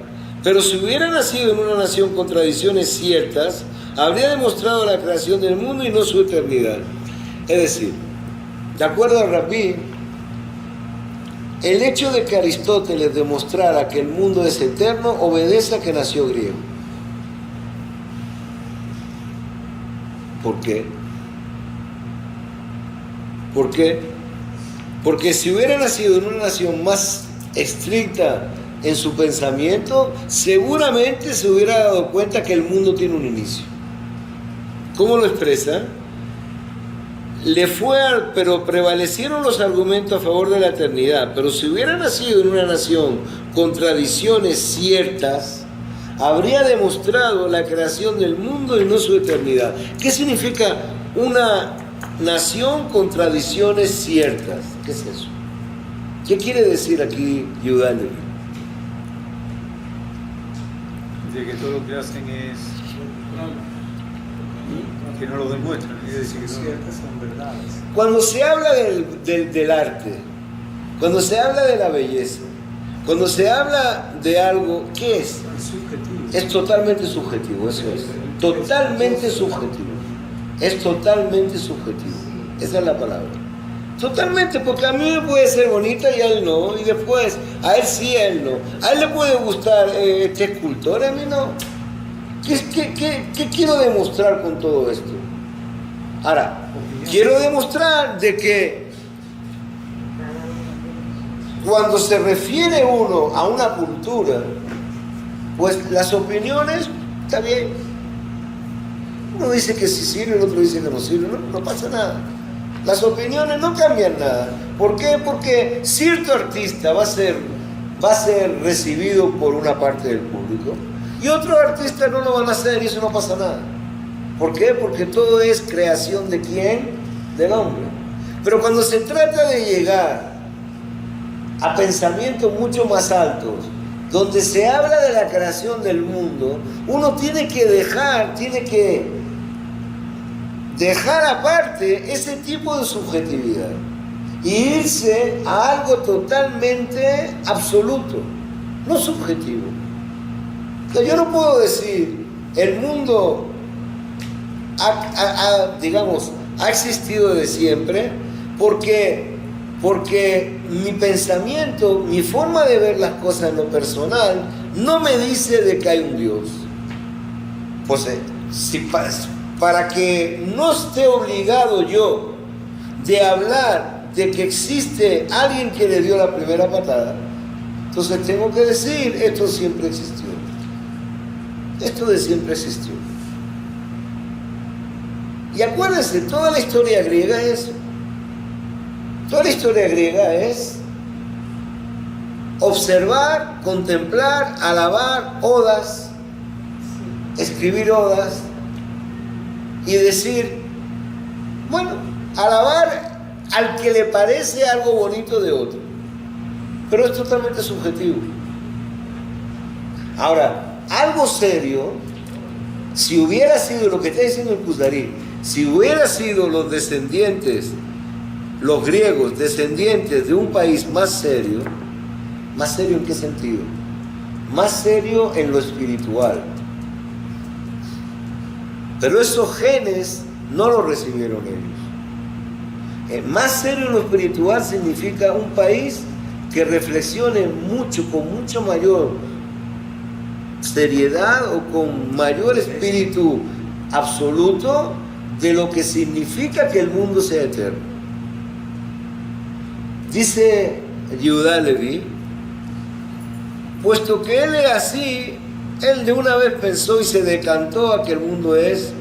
Pero si hubiera nacido en una nación con tradiciones ciertas, habría demostrado la creación del mundo y no su eternidad. Es decir, de acuerdo a Rabí, el hecho de que Aristóteles demostrara que el mundo es eterno obedece a que nació griego. ¿Por qué? ¿Por qué? Porque si hubiera nacido en una nación más estricta en su pensamiento, seguramente se hubiera dado cuenta que el mundo tiene un inicio. ¿Cómo lo expresa? Pero prevalecieron los argumentos a favor de la eternidad. Pero si hubiera nacido en una nación con tradiciones ciertas, habría demostrado la creación del mundo y no su eternidad. ¿Qué significa una nación con tradiciones ciertas? ¿Qué es eso? ¿Qué quiere decir aquí Giuliani? De que todo lo que hacen es que no lo demuestran, es decir, que no. Ciertas son verdades. Cuando se habla del arte, cuando se habla de la belleza, cuando se habla de algo, ¿qué es? Es subjetivo. Es totalmente subjetivo, eso es. Totalmente subjetivo. Es totalmente subjetivo. Esa es la palabra. Totalmente, porque a mí me puede ser bonita y a él no, y después, a él sí, a él no. A él le puede gustar este escultor, a mí no. ¿Qué quiero demostrar con todo esto? Ahora, quiero demostrar de que cuando se refiere uno a una cultura, pues las opiniones, está bien. Uno dice que sí sirve, el otro dice que no sirve, no pasa nada. Las opiniones no cambian nada. ¿Por qué? Porque cierto artista va a ser recibido por una parte del público y otro artista no lo van a hacer y eso no pasa nada. ¿Por qué? Porque todo es creación de ¿quién? Del hombre. Pero cuando se trata de llegar a pensamientos mucho más altos, donde se habla de la creación del mundo, uno tiene que dejar aparte ese tipo de subjetividad y irse a algo totalmente absoluto, no subjetivo. O sea, yo no puedo decir el mundo ha existido de siempre porque mi pensamiento, mi forma de ver las cosas en lo personal no me dice de que hay un Dios. Pues para que no esté obligado yo de hablar de que existe alguien que le dio la primera patada, entonces tengo que decir, esto siempre existió. Esto de siempre existió. Y acuérdense, toda la historia griega es eso. Toda la historia griega es observar, contemplar, alabar, odas, escribir odas y decir, bueno, alabar al que le parece algo bonito de otro. Pero es totalmente subjetivo. Ahora, algo serio, si hubiera sido lo que está diciendo el Kuzari, si hubiera sido los descendientes, los griegos, descendientes de un país más serio ¿en qué sentido? Más serio en lo espiritual. Pero esos genes no los recibieron ellos. Más serio en lo espiritual significa un país que reflexione mucho, con mucho mayor seriedad o con mayor espíritu absoluto de lo que significa que el mundo sea eterno. Dice Yehuda Leví, puesto que él es así, él de una vez pensó y se decantó a que el mundo es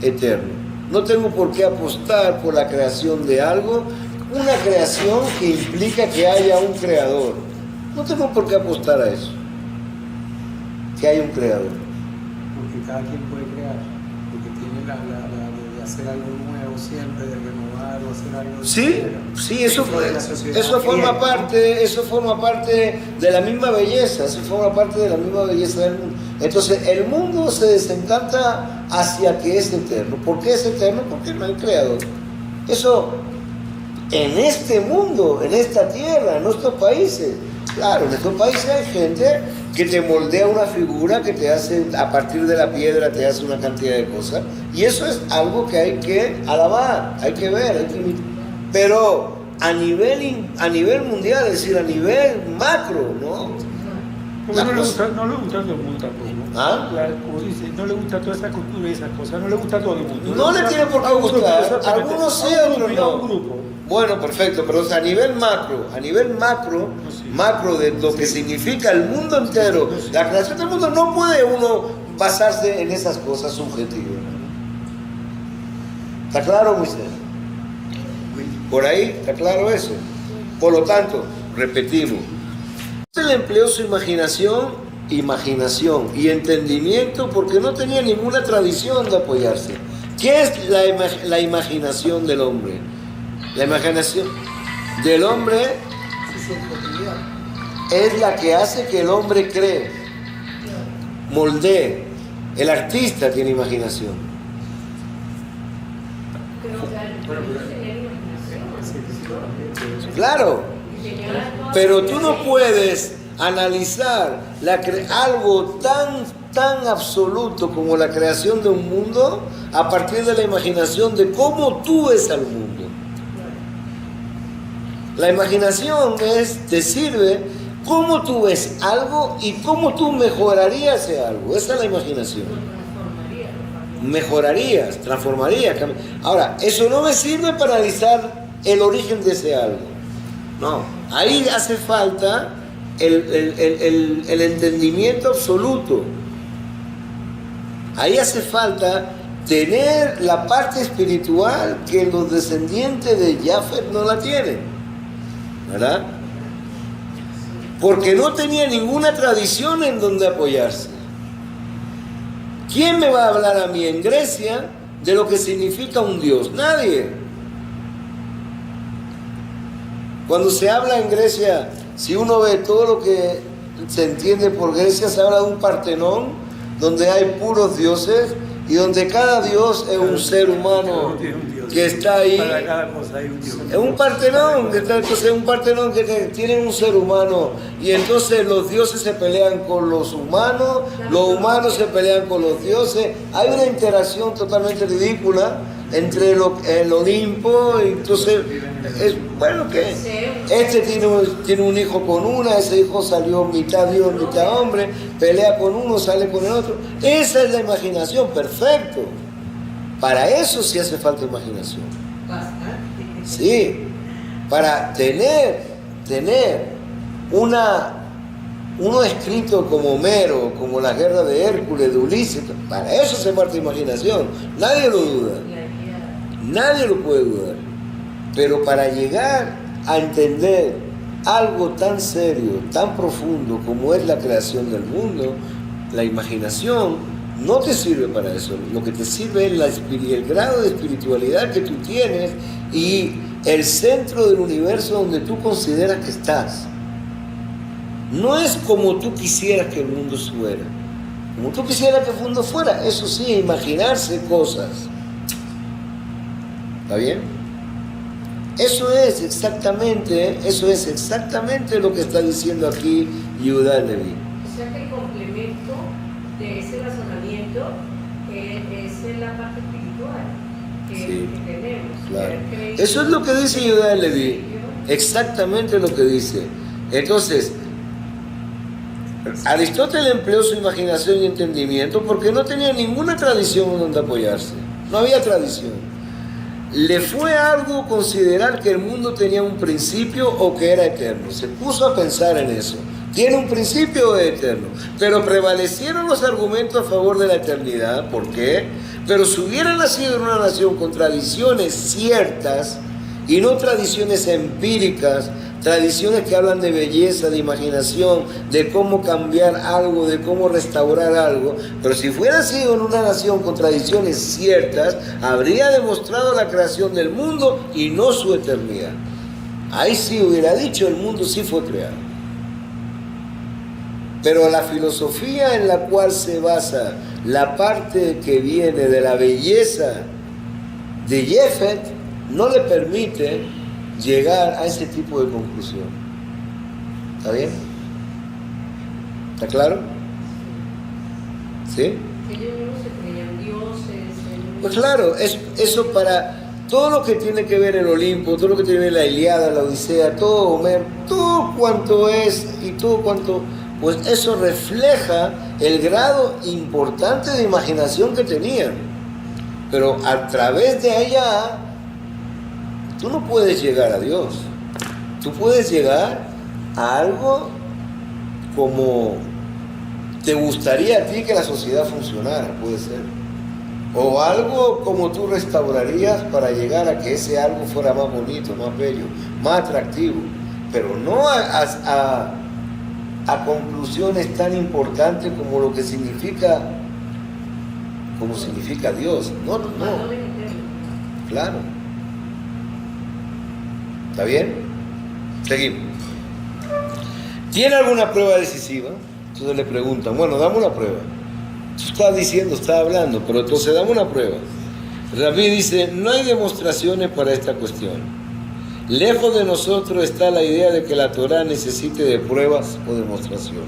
eterno. No tengo por qué apostar por la creación de algo, una creación que implica que haya un creador. No tengo por qué apostar a eso, que haya un creador. Porque cada quien puede crear, porque tiene de hacer algo nuevo siempre, de renovar o hacer algo Sí, eso forma parte de la misma belleza, eso forma parte de la misma belleza del mundo. Entonces el mundo se desencanta hacia que es eterno. ¿Por qué es eterno? Porque no hay creador. Eso en este mundo, en esta tierra, en nuestros países. Claro, en estos países hay gente que te moldea una figura, que te hace, a partir de la piedra, te hace una cantidad de cosas. Y eso es algo que hay que alabar, hay que ver, pero a nivel mundial, es decir, a nivel macro, ¿no? Porque no le gusta a todo el mundo tampoco. ¿Ah? Como dice, no le gusta toda esa cultura y esas cosas, no le gusta a todo el mundo. No le tiene por qué gustar, algunos sí, otros no. Un grupo. Bueno, perfecto, pero a nivel macro de lo que significa el mundo entero, la creación del mundo, no puede uno basarse en esas cosas subjetivas. ¿Está claro, Moisés? Por ahí, ¿está claro eso? Por lo tanto, repetimos, él empleó su imaginación y entendimiento porque no tenía ninguna tradición de apoyarse. ¿Qué es la imaginación del hombre? La imaginación del hombre es la que hace que el hombre cree, moldee. El artista tiene imaginación. Claro, pero tú no puedes analizar algo tan absoluto como la creación de un mundo a partir de la imaginación de cómo tú ves al mundo. La imaginación te sirve cómo tú ves algo y cómo tú mejorarías ese algo. Esa es la imaginación. Mejorarías, transformarías. Ahora, eso no me sirve para analizar el origen de ese algo. No, ahí hace falta el entendimiento absoluto. Ahí hace falta tener la parte espiritual que los descendientes de Jafet no la tienen, ¿verdad? Porque no tenía ninguna tradición en donde apoyarse. ¿Quién me va a hablar a mí en Grecia de lo que significa un Dios? Nadie. Cuando se habla en Grecia, si uno ve todo lo que se entiende por Grecia, se habla de un Partenón donde hay puros dioses y donde cada dios es un ser humano que está ahí. Para cada cosa hay un Dios. Es un Partenón, entonces un Partenón que tiene un ser humano y entonces los dioses se pelean con los humanos se pelean con los dioses. Hay una interacción totalmente ridícula entre el Olimpo y entonces es bueno que este tiene un hijo con una, ese hijo salió mitad Dios, mitad hombre, pelea con uno, sale con el otro. Esa es la imaginación, perfecto. Para eso sí hace falta imaginación. Sí, para tener uno escrito como Homero, como la guerra de Hércules, de Ulises, para eso hace falta imaginación. Nadie lo duda. Nadie lo puede dudar. Pero para llegar a entender algo tan serio, tan profundo como es la creación del mundo, la imaginación no te sirve para eso. Lo que te sirve es el grado de espiritualidad que tú tienes y el centro del universo donde tú consideras que estás. No es como tú quisieras que el mundo fuera. Como tú quisieras que el mundo fuera, eso sí, imaginarse cosas. ¿Está bien? Eso es exactamente lo que está diciendo aquí Yehuda Leví. O sea que el complemento de ese razonamiento es la parte espiritual que tenemos. Claro. Eso es lo que dice Yehuda Leví. Exactamente lo que dice. Entonces, Aristóteles empleó su imaginación y entendimiento porque no tenía ninguna tradición en donde apoyarse. No había tradición. Le fue algo considerar que el mundo tenía un principio o que era eterno. Se puso a pensar en eso. ¿Tiene un principio o es eterno? Pero prevalecieron los argumentos a favor de la eternidad. ¿Por qué? Pero si hubiera nacido en una nación con tradiciones ciertas y no tradiciones empíricas, tradiciones que hablan de belleza, de imaginación, de cómo cambiar algo, de cómo restaurar algo. Pero si fuera sido en una nación con tradiciones ciertas, habría demostrado la creación del mundo y no su eternidad. Ahí sí hubiera dicho, el mundo sí fue creado. Pero la filosofía en la cual se basa la parte que viene de la belleza de Jafet no le permite llegar a ese tipo de conclusión. ¿Está bien? ¿Está claro? ¿Sí? Ellos mismos se creían dioses. Pues claro, eso para todo lo que tiene que ver el Olimpo, todo lo que tiene que ver la Ilíada, la Odisea, todo Homero, todo cuanto es y todo cuanto, pues eso refleja el grado importante de imaginación que tenían. Pero a través de allá tú no puedes llegar a Dios. Tú puedes llegar a algo como te gustaría a ti que la sociedad funcionara, puede ser. O algo como tú restaurarías para llegar a que ese algo fuera más bonito, más bello, más atractivo. Pero no a conclusiones tan importantes como lo que significa, como significa Dios. No. Claro. ¿Está bien? Seguimos. ¿Tiene alguna prueba decisiva? Entonces le preguntan, bueno, dame una prueba. Tú estás diciendo, estás hablando, pero entonces dame una prueba. Rabí dice, no hay demostraciones para esta cuestión. Lejos de nosotros está la idea de que la Torá necesite de pruebas o demostraciones.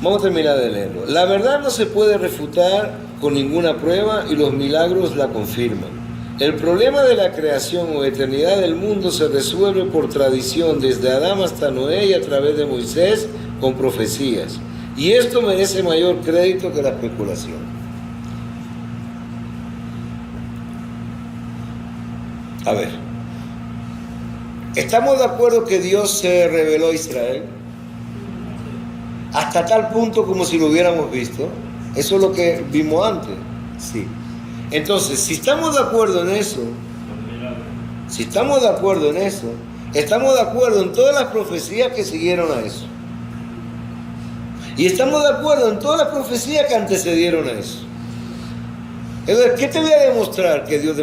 Vamos a terminar de leerlo. La verdad no se puede refutar con ninguna prueba y los milagros la confirman. El problema de la creación o eternidad del mundo se resuelve por tradición desde Adán hasta Noé y a través de Moisés con profecías. Y esto merece mayor crédito que la especulación. A ver, ¿estamos de acuerdo que Dios se reveló a Israel? Hasta tal punto como si lo hubiéramos visto. Eso es lo que vimos antes. Sí. Entonces, si estamos de acuerdo en eso, estamos de acuerdo en todas las profecías que siguieron a eso. Y estamos de acuerdo en todas las profecías que antecedieron a eso. Entonces, ¿qué te voy a demostrar que Dios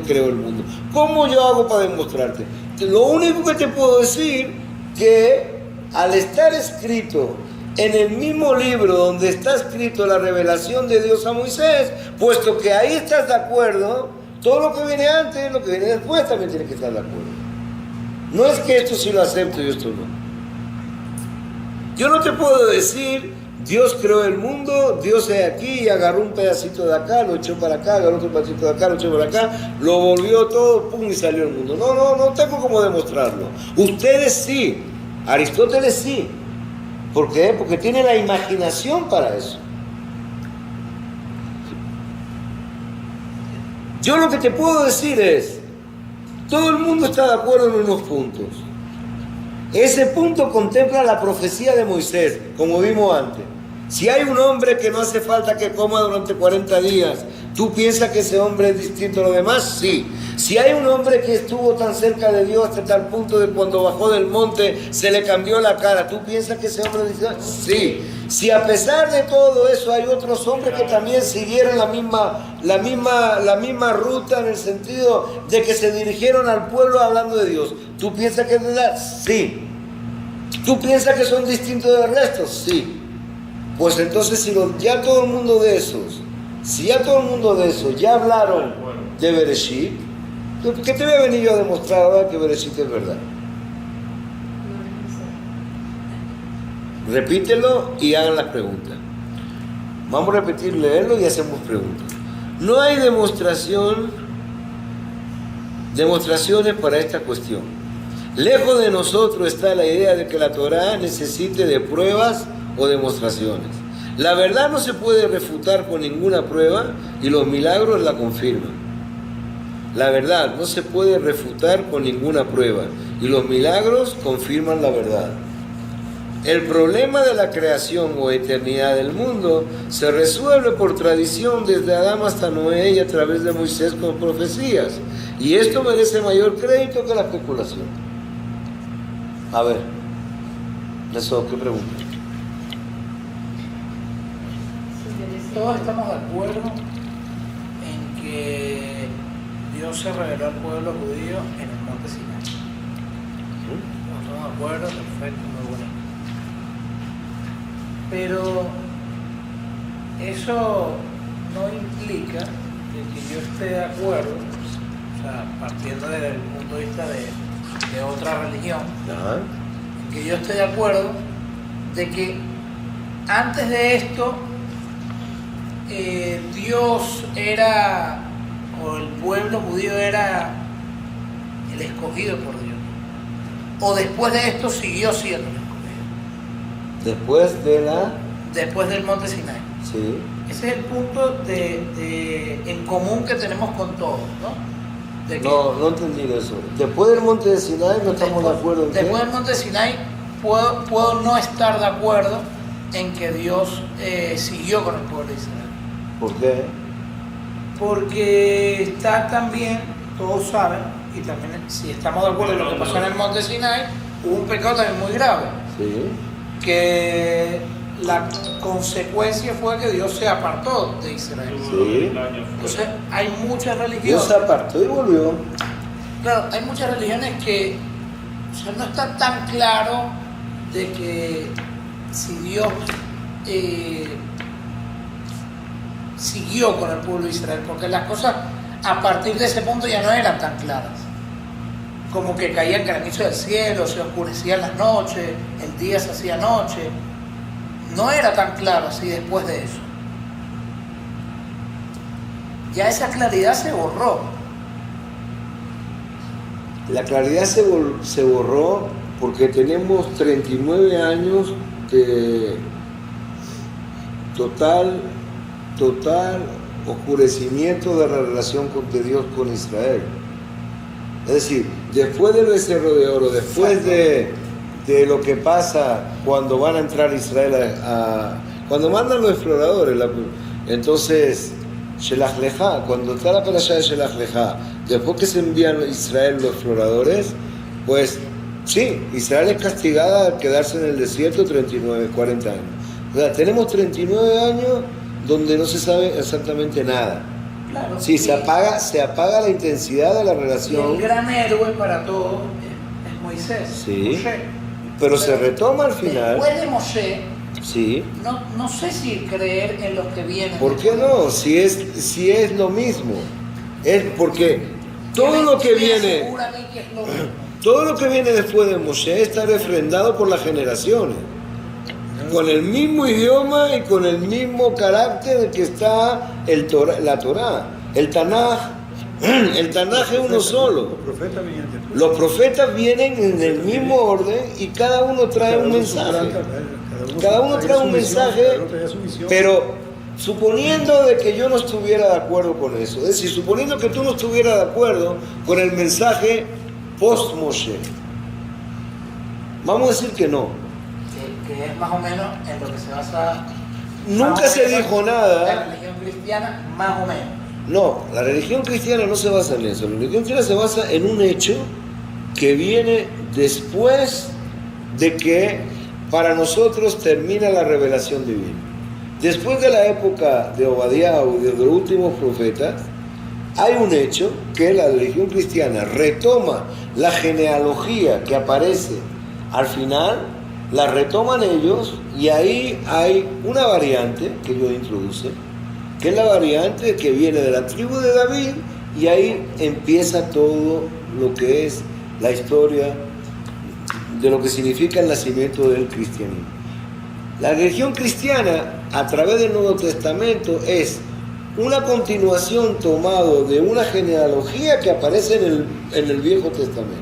creó el mundo? ¿Cómo yo hago para demostrarte? Lo único que te puedo decir que al estar escrito en el mismo libro donde está escrito la revelación de Dios a Moisés, puesto que ahí estás de acuerdo, todo lo que viene antes, lo que viene después también tiene que estar de acuerdo. No es que esto sí lo acepto y esto no. Yo no te puedo decir, Dios creó el mundo, Dios es aquí y agarró un pedacito de acá, lo echó para acá, agarró otro pedacito de acá, lo echó para acá, lo volvió todo, pum, y salió el mundo. No tengo cómo demostrarlo. Ustedes sí, Aristóteles sí. ¿Por qué? Porque tiene la imaginación para eso. Yo lo que te puedo decir es, todo el mundo está de acuerdo en unos puntos. Ese punto contempla la profecía de Moisés, como vimos antes. Si hay un hombre que no hace falta que coma durante 40 días, ¿tú piensas que ese hombre es distinto a los demás? Sí. Si hay un hombre que estuvo tan cerca de Dios hasta tal punto de cuando bajó del monte se le cambió la cara, ¿tú piensas que ese hombre es distinto? Sí. Si a pesar de todo eso hay otros hombres que también siguieron la misma ruta en el sentido de que se dirigieron al pueblo hablando de Dios, ¿tú piensas que es verdad? Sí. ¿Tú piensas que son distintos del resto? Sí. Pues entonces si ya todo el mundo de esos ya hablaron de Bereshit, ¿qué te voy a venir yo a demostrar ahora que Bereshit es verdad? Repítelo y hagan las preguntas. Vamos a repetir, leerlo y hacemos preguntas. No hay demostraciones para esta cuestión. Lejos de nosotros está la idea de que la Torá necesite de pruebas o demostraciones. La verdad no se puede refutar con ninguna prueba y los milagros la confirman. La verdad no se puede refutar con ninguna prueba y los milagros confirman la verdad. El problema de la creación o eternidad del mundo se resuelve por tradición desde Adán hasta Noé y a través de Moisés con profecías. Y esto merece mayor crédito que la especulación. A ver, eso, ¿qué pregunta? Todos estamos de acuerdo en que Dios se reveló al pueblo judío en el monte Sinai. Todos estamos de acuerdo, perfecto, muy bueno. Pero eso no implica que yo esté de acuerdo, o sea, partiendo desde el punto de vista de otra religión, que yo esté de acuerdo de que antes de esto Dios era, o el pueblo judío era el escogido por Dios, o después de esto siguió siendo el escogido. Después del monte Sinai. Sí. Ese es el punto en común que tenemos con todos, ¿no? No entendí eso. Después del monte de Sinai no estamos de acuerdo en Después del monte de Sinai puedo no estar de acuerdo en que Dios siguió con el pueblo de Israel. ¿Por qué? Porque está también, todos saben, y también si estamos de acuerdo en lo que pasó en el monte Sinai, hubo un pecado también muy grave. Sí. Que la consecuencia fue que Dios se apartó de Israel. Sí. Entonces hay muchas religiones. Dios se apartó y volvió. Claro, hay muchas religiones que, o sea, no está tan claro de que si Dios siguió con el pueblo de Israel, porque las cosas a partir de ese punto ya no eran tan claras. Como que caían granizo del cielo, se oscurecían las noches, el día se hacía noche. No era tan claro así después de eso. ya esa claridad se borró. La claridad se borró porque tenemos 39 años de total oscurecimiento de la relación de Dios con Israel. Es decir, después del becerro de oro, después de lo que pasa cuando van a entrar Israel cuando mandan los exploradores, entonces Shelach Lecha, cuando está la parashá de Shelach Lecha, después que se envían a Israel los exploradores, pues sí, Israel es castigada al quedarse en el desierto 40 años. O sea, tenemos 39 años donde no se sabe exactamente nada. Claro, sí, se apaga la intensidad de la relación. El gran héroe para todos es Moisés. Sí, Moshe. pero se retoma al final. Después de Moshe, sí. no sé si creer en los que vienen. ¿Por qué no? Si es lo mismo. Es porque todo lo que viene, todo lo que viene después de Moshe está refrendado por las generaciones, con el mismo idioma y con el mismo carácter de que está la Torá. El Tanaj es uno solo. Los profetas vienen en el mismo orden y cada uno trae un mensaje. Cada uno trae un mensaje, pero suponiendo de que yo no estuviera de acuerdo con eso, es decir, suponiendo que tú no estuvieras de acuerdo con el mensaje post-Moshe, vamos a decir que no. Que es más o menos en lo que se basa. Nunca se dijo nada. La religión cristiana, más o menos. No, la religión cristiana no se basa en eso. La religión cristiana se basa en un hecho que viene después de que para nosotros termina la revelación divina. Después de la época de Obadiah y de los últimos profetas, hay un hecho que la religión cristiana retoma la genealogía que aparece al final, la retoman ellos y ahí hay una variante que ellos introducen, que es la variante que viene de la tribu de David y ahí empieza todo lo que es la historia de lo que significa el nacimiento del cristianismo. La religión cristiana, a través del Nuevo Testamento, es una continuación tomado de una genealogía que aparece en el Viejo Testamento.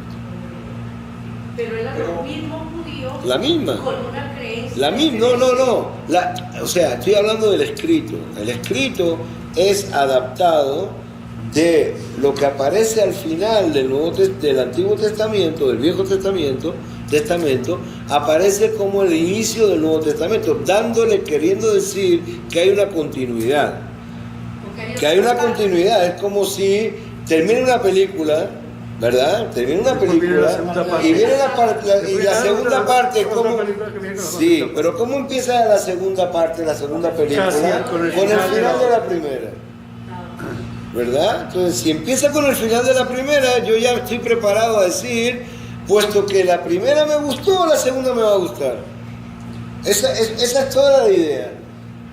Pero eran los mismos judíos La misma. con una creencia. La misma, no. O sea, estoy hablando del escrito. El escrito es adaptado de lo que aparece al final del Antiguo Testamento, del Viejo Testamento, aparece como el inicio del Nuevo Testamento, queriendo decir que hay una continuidad. Que hay una continuidad, es como si termina una película, ¿verdad? Termina una película y viene la segunda parte, ¿cómo? Sí, pero ¿cómo empieza la segunda parte, la segunda película? Con el final de la primera. ¿Verdad? Entonces, si empieza con el final de la primera, yo ya estoy preparado a decir, puesto que la primera me gustó, la segunda me va a gustar. Esa es toda la idea.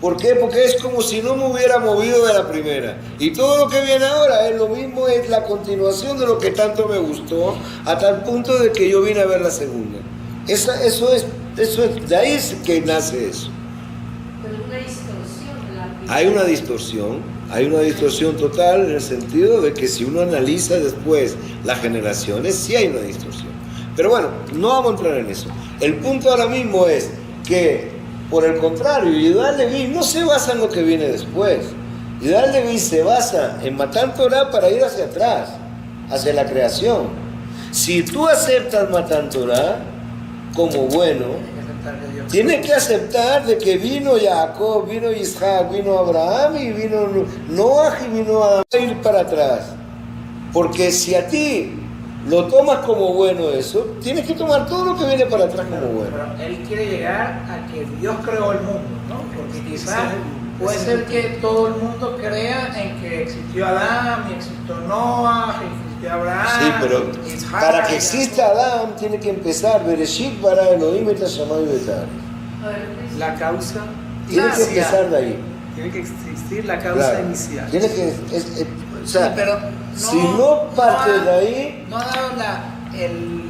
¿Por qué? Porque es como si no me hubiera movido de la primera. Y todo lo que viene ahora es lo mismo, es la continuación de lo que tanto me gustó, a tal punto de que yo vine a ver la segunda. Eso es, de ahí es que nace eso. Pero una distorsión de la primera. Hay una distorsión total en el sentido de que si uno analiza después las generaciones, sí hay una distorsión. Pero bueno, no vamos a entrar en eso. El punto ahora mismo es que, por el contrario, Yehudah Leví no se basa en lo que viene después. Yehudah Leví se basa en Matan Torah para ir hacia atrás, hacia la creación. Si tú aceptas Matan Torah como bueno, tienes que aceptar de que vino Jacob, vino Isaac, vino Abraham y vino Noah y vino Adán a ir para atrás. Porque si a ti lo tomas como bueno eso, tienes que tomar todo lo que viene para atrás como bueno. Pero él quiere llegar a que Dios creó el mundo, ¿no? Porque quizás puede ser que todo el mundo crea en que existió Adán, y existió Noah, y existió Abraham. Sí, pero Isaac, para que exista Adán tiene que empezar Bereshit bara Elohim et hashamayim v'et haaretz. La causa Tiene que empezar de ahí. tiene que existir la causa Claro. inicial. Tiene que, o sea, Sí, pero si no parte de ahí, no ha dado el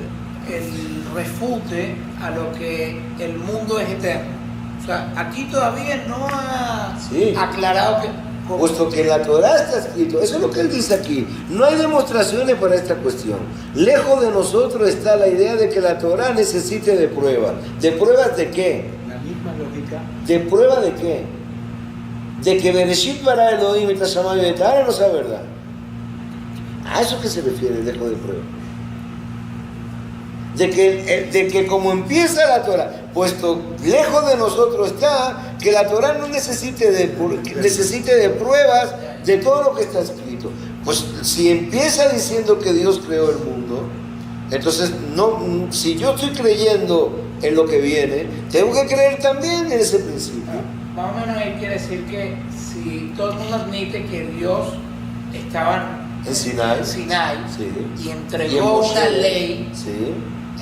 refute a lo que el mundo es eterno. O sea, aquí todavía no ha Sí. aclarado que puesto que en la Torá está escrito, eso es lo que él dice aquí, no hay demostraciones para esta cuestión. Lejos de nosotros está la idea de que la Torá necesite de pruebas. ¿De pruebas de qué? La misma lógica. ¿De prueba de qué? De que Bereshit bara Elohim et hashamayim v'et haaretz no sea verdad. ¿A eso que se refiere lejos de prueba? De que como empieza la Torah, puesto lejos de nosotros está que la Torah no necesite de pruebas de todo lo que está escrito. Pues si empieza diciendo que Dios creó el mundo, entonces si yo estoy creyendo en lo que viene, tengo que creer también en ese principio. Más o menos él quiere decir que si todo el mundo admite que Dios estaba En Sinai, sí, y y entregó en Moshe, una ley, sí,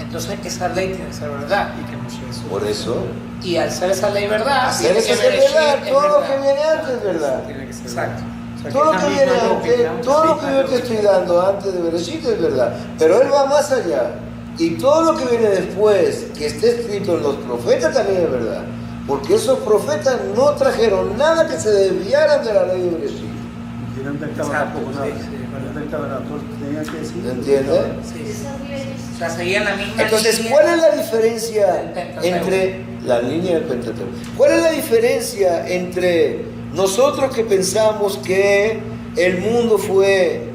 entonces esa ley tiene que ser verdad. Y que Moshe por eso, Y al ser esa ley verdad, hacer tiene eso que es Bereshit verdad, es todo lo verdad. que viene antes es verdad. tiene que ser Exacto. verdad. O sea, Todo lo es que la viene misma antes, lógica, todo la lo que misma yo te lógica. estoy dando antes de Bereshit es verdad, pero él va más allá. Y todo lo que viene después, que esté escrito en los profetas, también es verdad. Porque esos profetas no trajeron nada que se desviaran de la ley de Bereshit. Y quieren ver Exacto, tampoco nada. sí, sí, Quieren ver tabernáculo, tenían que decir. ¿Entiendes? Sí. Esas leyes. O sea, seguían la misma Entonces, línea. ¿cuál es la diferencia del Pentateuco. entre la línea del Pentateuco? ¿Cuál es la diferencia entre nosotros que pensamos que el mundo fue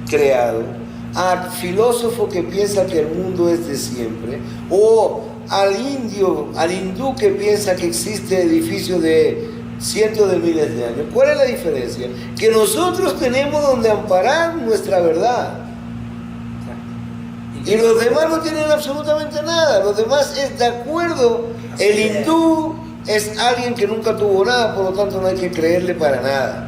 creado, al filósofo que piensa que el mundo es de siempre, o al hindú que piensa que existe edificios de cientos de miles de años? ¿Cuál es la diferencia? Que nosotros tenemos donde amparar nuestra verdad. Y los demás no tienen absolutamente nada. Los demás es de acuerdo. El hindú es alguien que nunca tuvo nada, por lo tanto no hay que creerle para nada.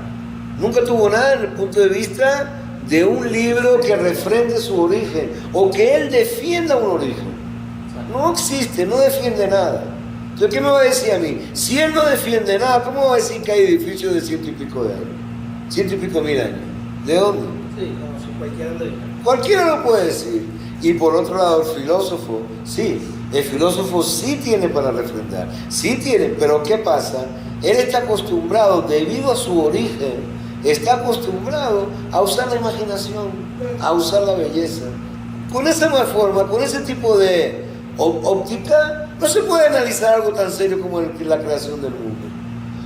Nunca tuvo nada desde el punto de vista de un libro que refrende su origen o que él defienda un origen. No existe, no defiende nada. Entonces, ¿qué me va a decir a mí? Si él no defiende nada, ¿cómo va a decir que hay edificios de 100 y pico de años? 100 y pico mil años. ¿De dónde? Sí, como si cualquiera lo dijera. Cualquiera lo puede decir. Y por otro lado, el filósofo sí tiene para refrendar, sí tiene, pero ¿qué pasa? Él está acostumbrado, debido a su origen, está acostumbrado a usar la imaginación, a usar la belleza. Con esa forma, con ese tipo de óptica, no se puede analizar algo tan serio como la creación del mundo.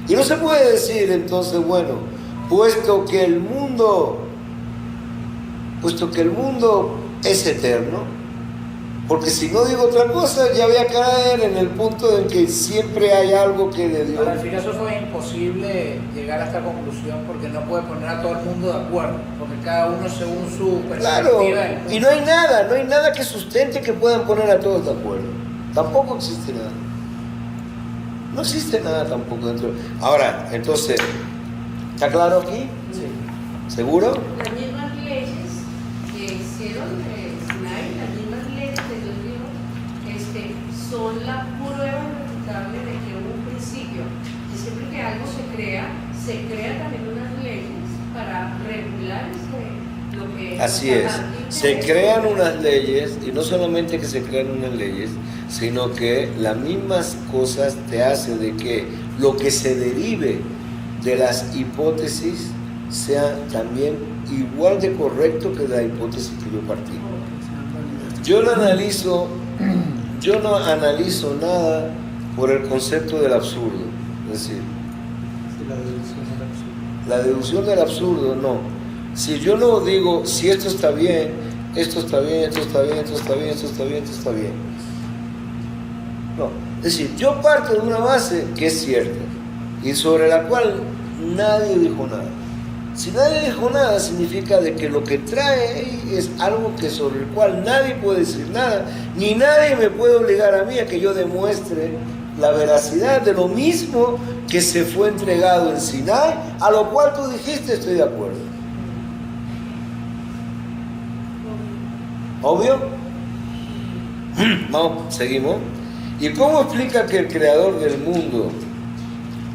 Y no se puede decir entonces, bueno, puesto que el mundo es eterno, porque si no digo otra cosa ya voy a caer en el punto en que siempre hay algo que le dio. Para el filósofo es imposible llegar a esta conclusión porque no puede poner a todo el mundo de acuerdo, porque cada uno según su Claro, perspectiva. del mundo. y no hay nada que sustente que puedan poner a todos de acuerdo. Tampoco existe nada. No existe nada tampoco dentro. Ahora, entonces, ¿está claro aquí? Sí. ¿Seguro? Las mismas leyes que hicieron Sinai, las mismas leyes que Dios dijo, son la prueba irrefutable de que hubo un principio. Y siempre que algo se crea también unas leyes para regular lo que... Así es. Se crean unas leyes, y no solamente que se crean unas leyes, sino que las mismas cosas te hacen de que lo que se derive de las hipótesis sea también igual de correcto que la hipótesis que yo partí. Yo no analizo nada por el concepto del absurdo. Es decir, Sí, la deducción del absurdo. la deducción del absurdo no. Si yo no digo si esto está bien, esto está bien, esto está bien, esto está bien, esto está bien, esto está bien. No. Es decir, yo parto de una base que es cierta y sobre la cual nadie dijo nada. Si nadie dijo nada, significa de que lo que trae ahí es algo que sobre el cual nadie puede decir nada, ni nadie me puede obligar a mí a que yo demuestre la veracidad de lo mismo que se fue entregado en Sinai, a lo cual tú dijiste estoy de acuerdo. ¿Obvio? Vamos, seguimos. ¿Y cómo explica que el creador del mundo,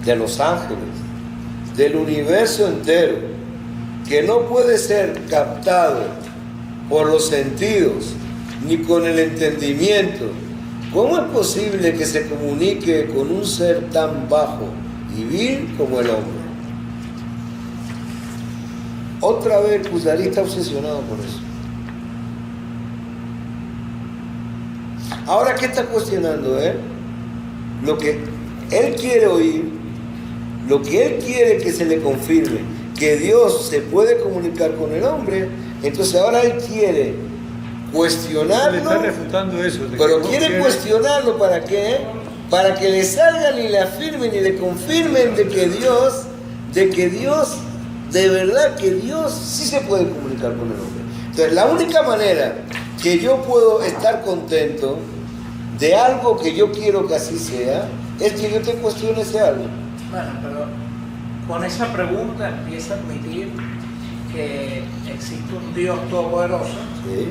de los ángeles, del universo entero, que no puede ser captado por los sentidos ni con el entendimiento, cómo es posible que se comunique con un ser tan bajo y vil como el hombre? Otra vez el Kuzari está obsesionado por eso. Ahora, ¿qué está cuestionando él? Lo que él quiere oír, lo que él quiere que se le confirme, que Dios se puede comunicar con el hombre, entonces ahora él quiere cuestionarlo. Le está refutando eso. Pero quiere cuestionarlo, ¿para qué? Para que le salgan y le afirmen y le confirmen de que Dios, de verdad que Dios sí se puede comunicar con el hombre. Entonces, la única manera que yo puedo estar contento de algo que yo quiero que así sea, es que yo te cuestione ese algo. Bueno, pero con esa pregunta empieza a admitir que existe un Dios todopoderoso, ¿Sí?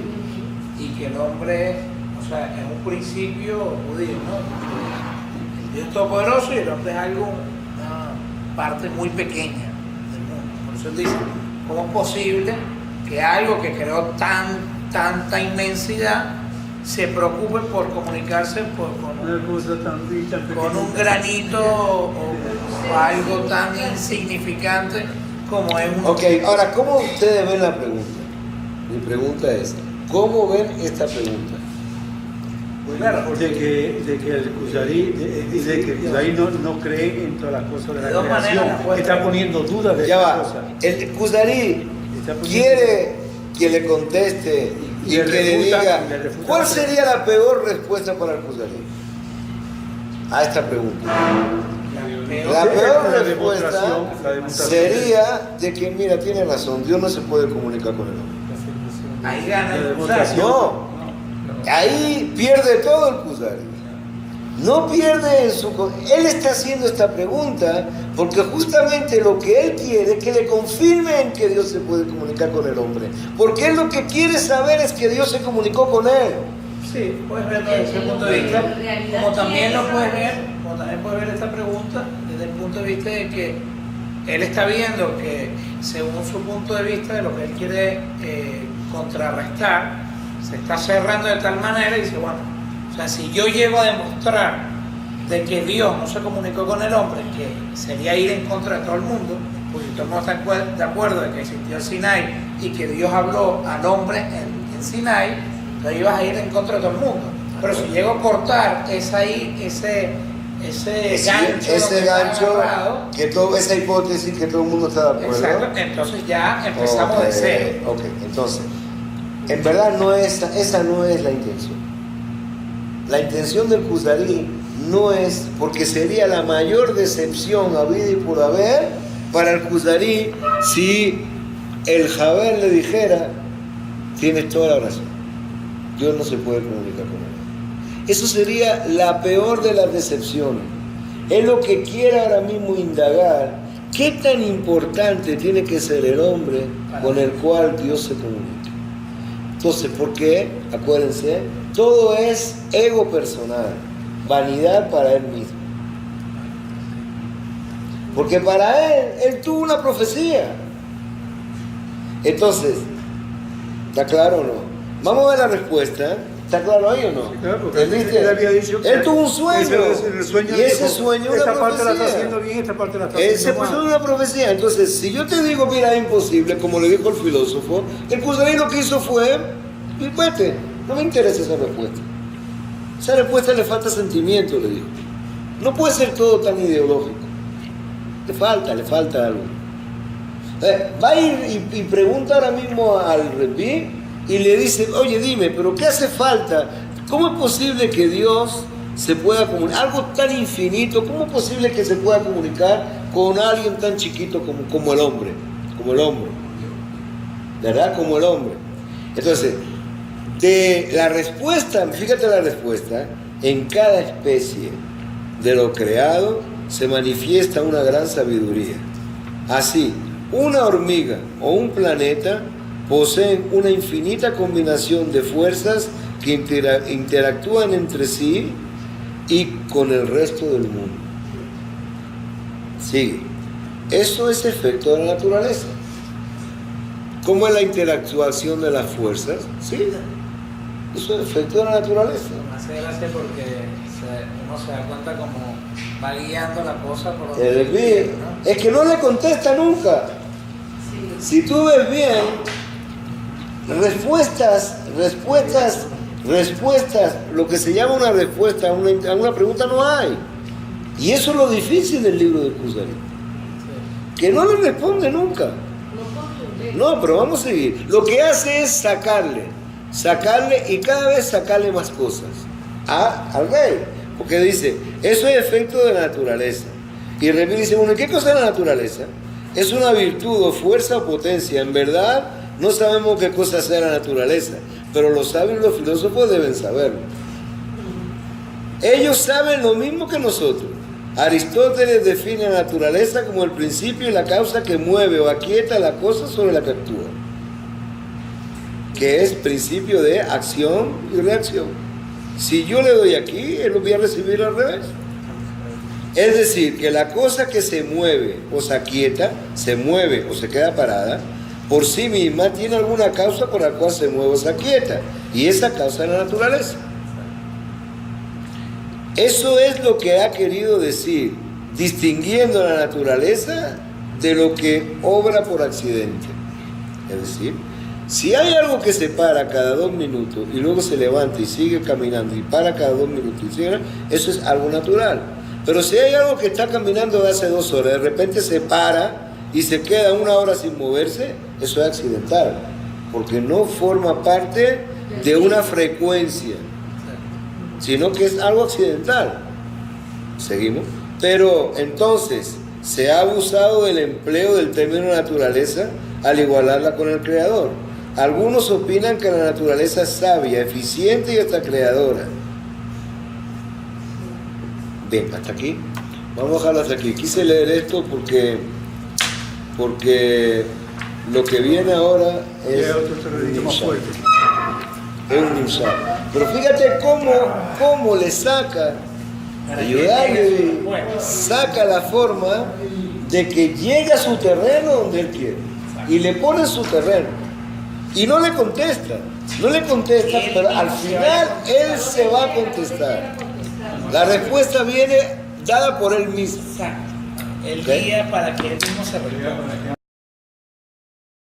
y que el hombre, o sea, es un principio judío, ¿no? El Dios todopoderoso y el hombre es algo, una parte muy pequeña del mundo. Por eso él dice, ¿cómo es posible que algo que creó tanta inmensidad se preocupe por comunicarse con un granito o algo tan insignificante como es un... Ok, ahora, ¿cómo ustedes ven la pregunta? Mi pregunta es, ¿cómo ven esta pregunta? Claro, de que el Kuzari, de que el Kuzari no cree en todas las cosas de la De dos creación, maneras, pues. está poniendo dudas de Ya esas va, cosas. el Kuzari Está poniendo- quiere que le conteste y le que le refuta, diga, y le refuta ¿cuál la sería la peor respuesta para el Kuzari a esta pregunta? La peor La respuesta demostración sería de que, mira, tiene razón, Dios no se puede comunicar con el hombre. ahí gana el demostración. No, ahí pierde todo el Kuzari. No pierde en su... Él está haciendo esta pregunta porque justamente lo que él quiere es que le confirmen que Dios se puede comunicar con el hombre. Porque él lo que quiere saber es que Dios se comunicó con él. Sí, puedes verlo desde ese punto de vista, como también lo puedes ver, como también puedes ver esta pregunta desde el punto de vista de que él está viendo que según su punto de vista de lo que él quiere contrarrestar, se está cerrando de tal manera y dice, bueno, o sea, si yo llego a demostrar de que Dios no se comunicó con el hombre, que sería ir en contra de todo el mundo, porque todo el mundo está de acuerdo de que existió el Sinai y que Dios habló al hombre en Sinai, entonces ibas a ir en contra de todo el mundo. Pero si llego a cortar ese gancho agarrado, esa hipótesis que todo el mundo está de acuerdo. Exacto, entonces ya empezamos de cero. Ok, entonces, en verdad esa no es la intención. La intención del Kuzari no es, porque sería la mayor decepción habida y por haber para el Kuzari si el Jaber le dijera, tienes toda la razón, Dios no se puede comunicar con él. Eso sería la peor de las decepciones. Es lo que quiere ahora mismo indagar, qué tan importante tiene que ser el hombre con el cual Dios se comunica. Entonces, ¿por qué? Acuérdense, todo es ego personal, vanidad para él mismo. Porque para él tuvo una profecía. Entonces, ¿está claro o no? Vamos a ver la respuesta. ¿Está claro ahí o no? Sí, claro, porque ¿Entendiste? él había dicho que él tuvo un sueño. el sueño y ese dijo, sueño una esta parte la está profecía. haciendo bien, esta parte la está Se haciendo puso mal. una profecía. Entonces, si yo te digo, mira, es imposible, como le dijo el filósofo, el Kuzari lo que hizo fue, y vete, no me interesa esa respuesta. Esa respuesta le falta sentimiento, le dijo. No puede ser todo tan ideológico. Le falta algo. Va a ir y pregunta ahora mismo al Rebí y le dice, oye, dime, pero ¿qué hace falta? ¿Cómo es posible que Dios se pueda comunicar? Algo tan infinito, ¿cómo es posible que se pueda comunicar con alguien tan chiquito como el hombre? Como el hombre. ¿Verdad? Como el hombre. Entonces, de la respuesta, fíjate la respuesta, en cada especie de lo creado se manifiesta una gran sabiduría. Así, una hormiga o un planeta poseen una infinita combinación de fuerzas que interactúan entre sí y con el resto del mundo. Sigue. Eso es efecto de la naturaleza. ¿Cómo es la interactuación de las fuerzas? Sí, eso es efecto de la naturaleza. Me hace gracia porque uno se da cuenta como va guiando la cosa por El donde Rebí, ¿no? es que no le contesta nunca. Si tú ves bien, respuestas, lo que se llama una respuesta a una pregunta no hay. Y eso es lo difícil del libro de Kuzari. Que no le responde nunca. No, pero vamos a seguir. Lo que hace es sacarle y cada vez sacarle más cosas al rey. Porque dice, eso es efecto de la naturaleza. Y el rey dice, bueno, ¿qué cosa es la naturaleza? Es una virtud o fuerza o potencia. En verdad, no sabemos qué cosa sea la naturaleza, pero los sabios y los filósofos deben saberlo. Ellos saben lo mismo que nosotros. Aristóteles define la naturaleza como el principio y la causa que mueve o aquieta la cosa sobre la que actúa, que es principio de acción y reacción. Si yo le doy aquí, él lo voy a recibir al revés. Es decir, que la cosa que se mueve o se aquieta, se mueve o se queda parada, por sí misma tiene alguna causa por la cual se mueve o se aquieta, y esa causa es la naturaleza. Eso es lo que ha querido decir, distinguiendo la naturaleza de lo que obra por accidente. Es decir, si hay algo que se para cada 2 minutos y luego se levanta y sigue caminando y para cada 2 minutos y sigue, eso es algo natural. Pero si hay algo que está caminando de hace 2 horas, de repente se para y se queda 1 hora sin moverse, eso es accidental, porque no forma parte de una frecuencia, sino que es algo accidental. Seguimos. Pero entonces se ha abusado del empleo del término naturaleza al igualarla con el creador. Algunos opinan que la naturaleza es sabia, eficiente y hasta creadora. Bien, hasta aquí. Vamos a dejarlo hasta aquí. Quise leer esto porque lo que viene ahora es un nimshal. Pero fíjate cómo le saca, ayudarle, saca la forma de que llegue a su terreno donde él quiere. Y le pone su terreno. Y no le contesta, pero al final él se va a contestar. La respuesta viene dada por él mismo. Exacto. El guía para que él mismo se resuelva.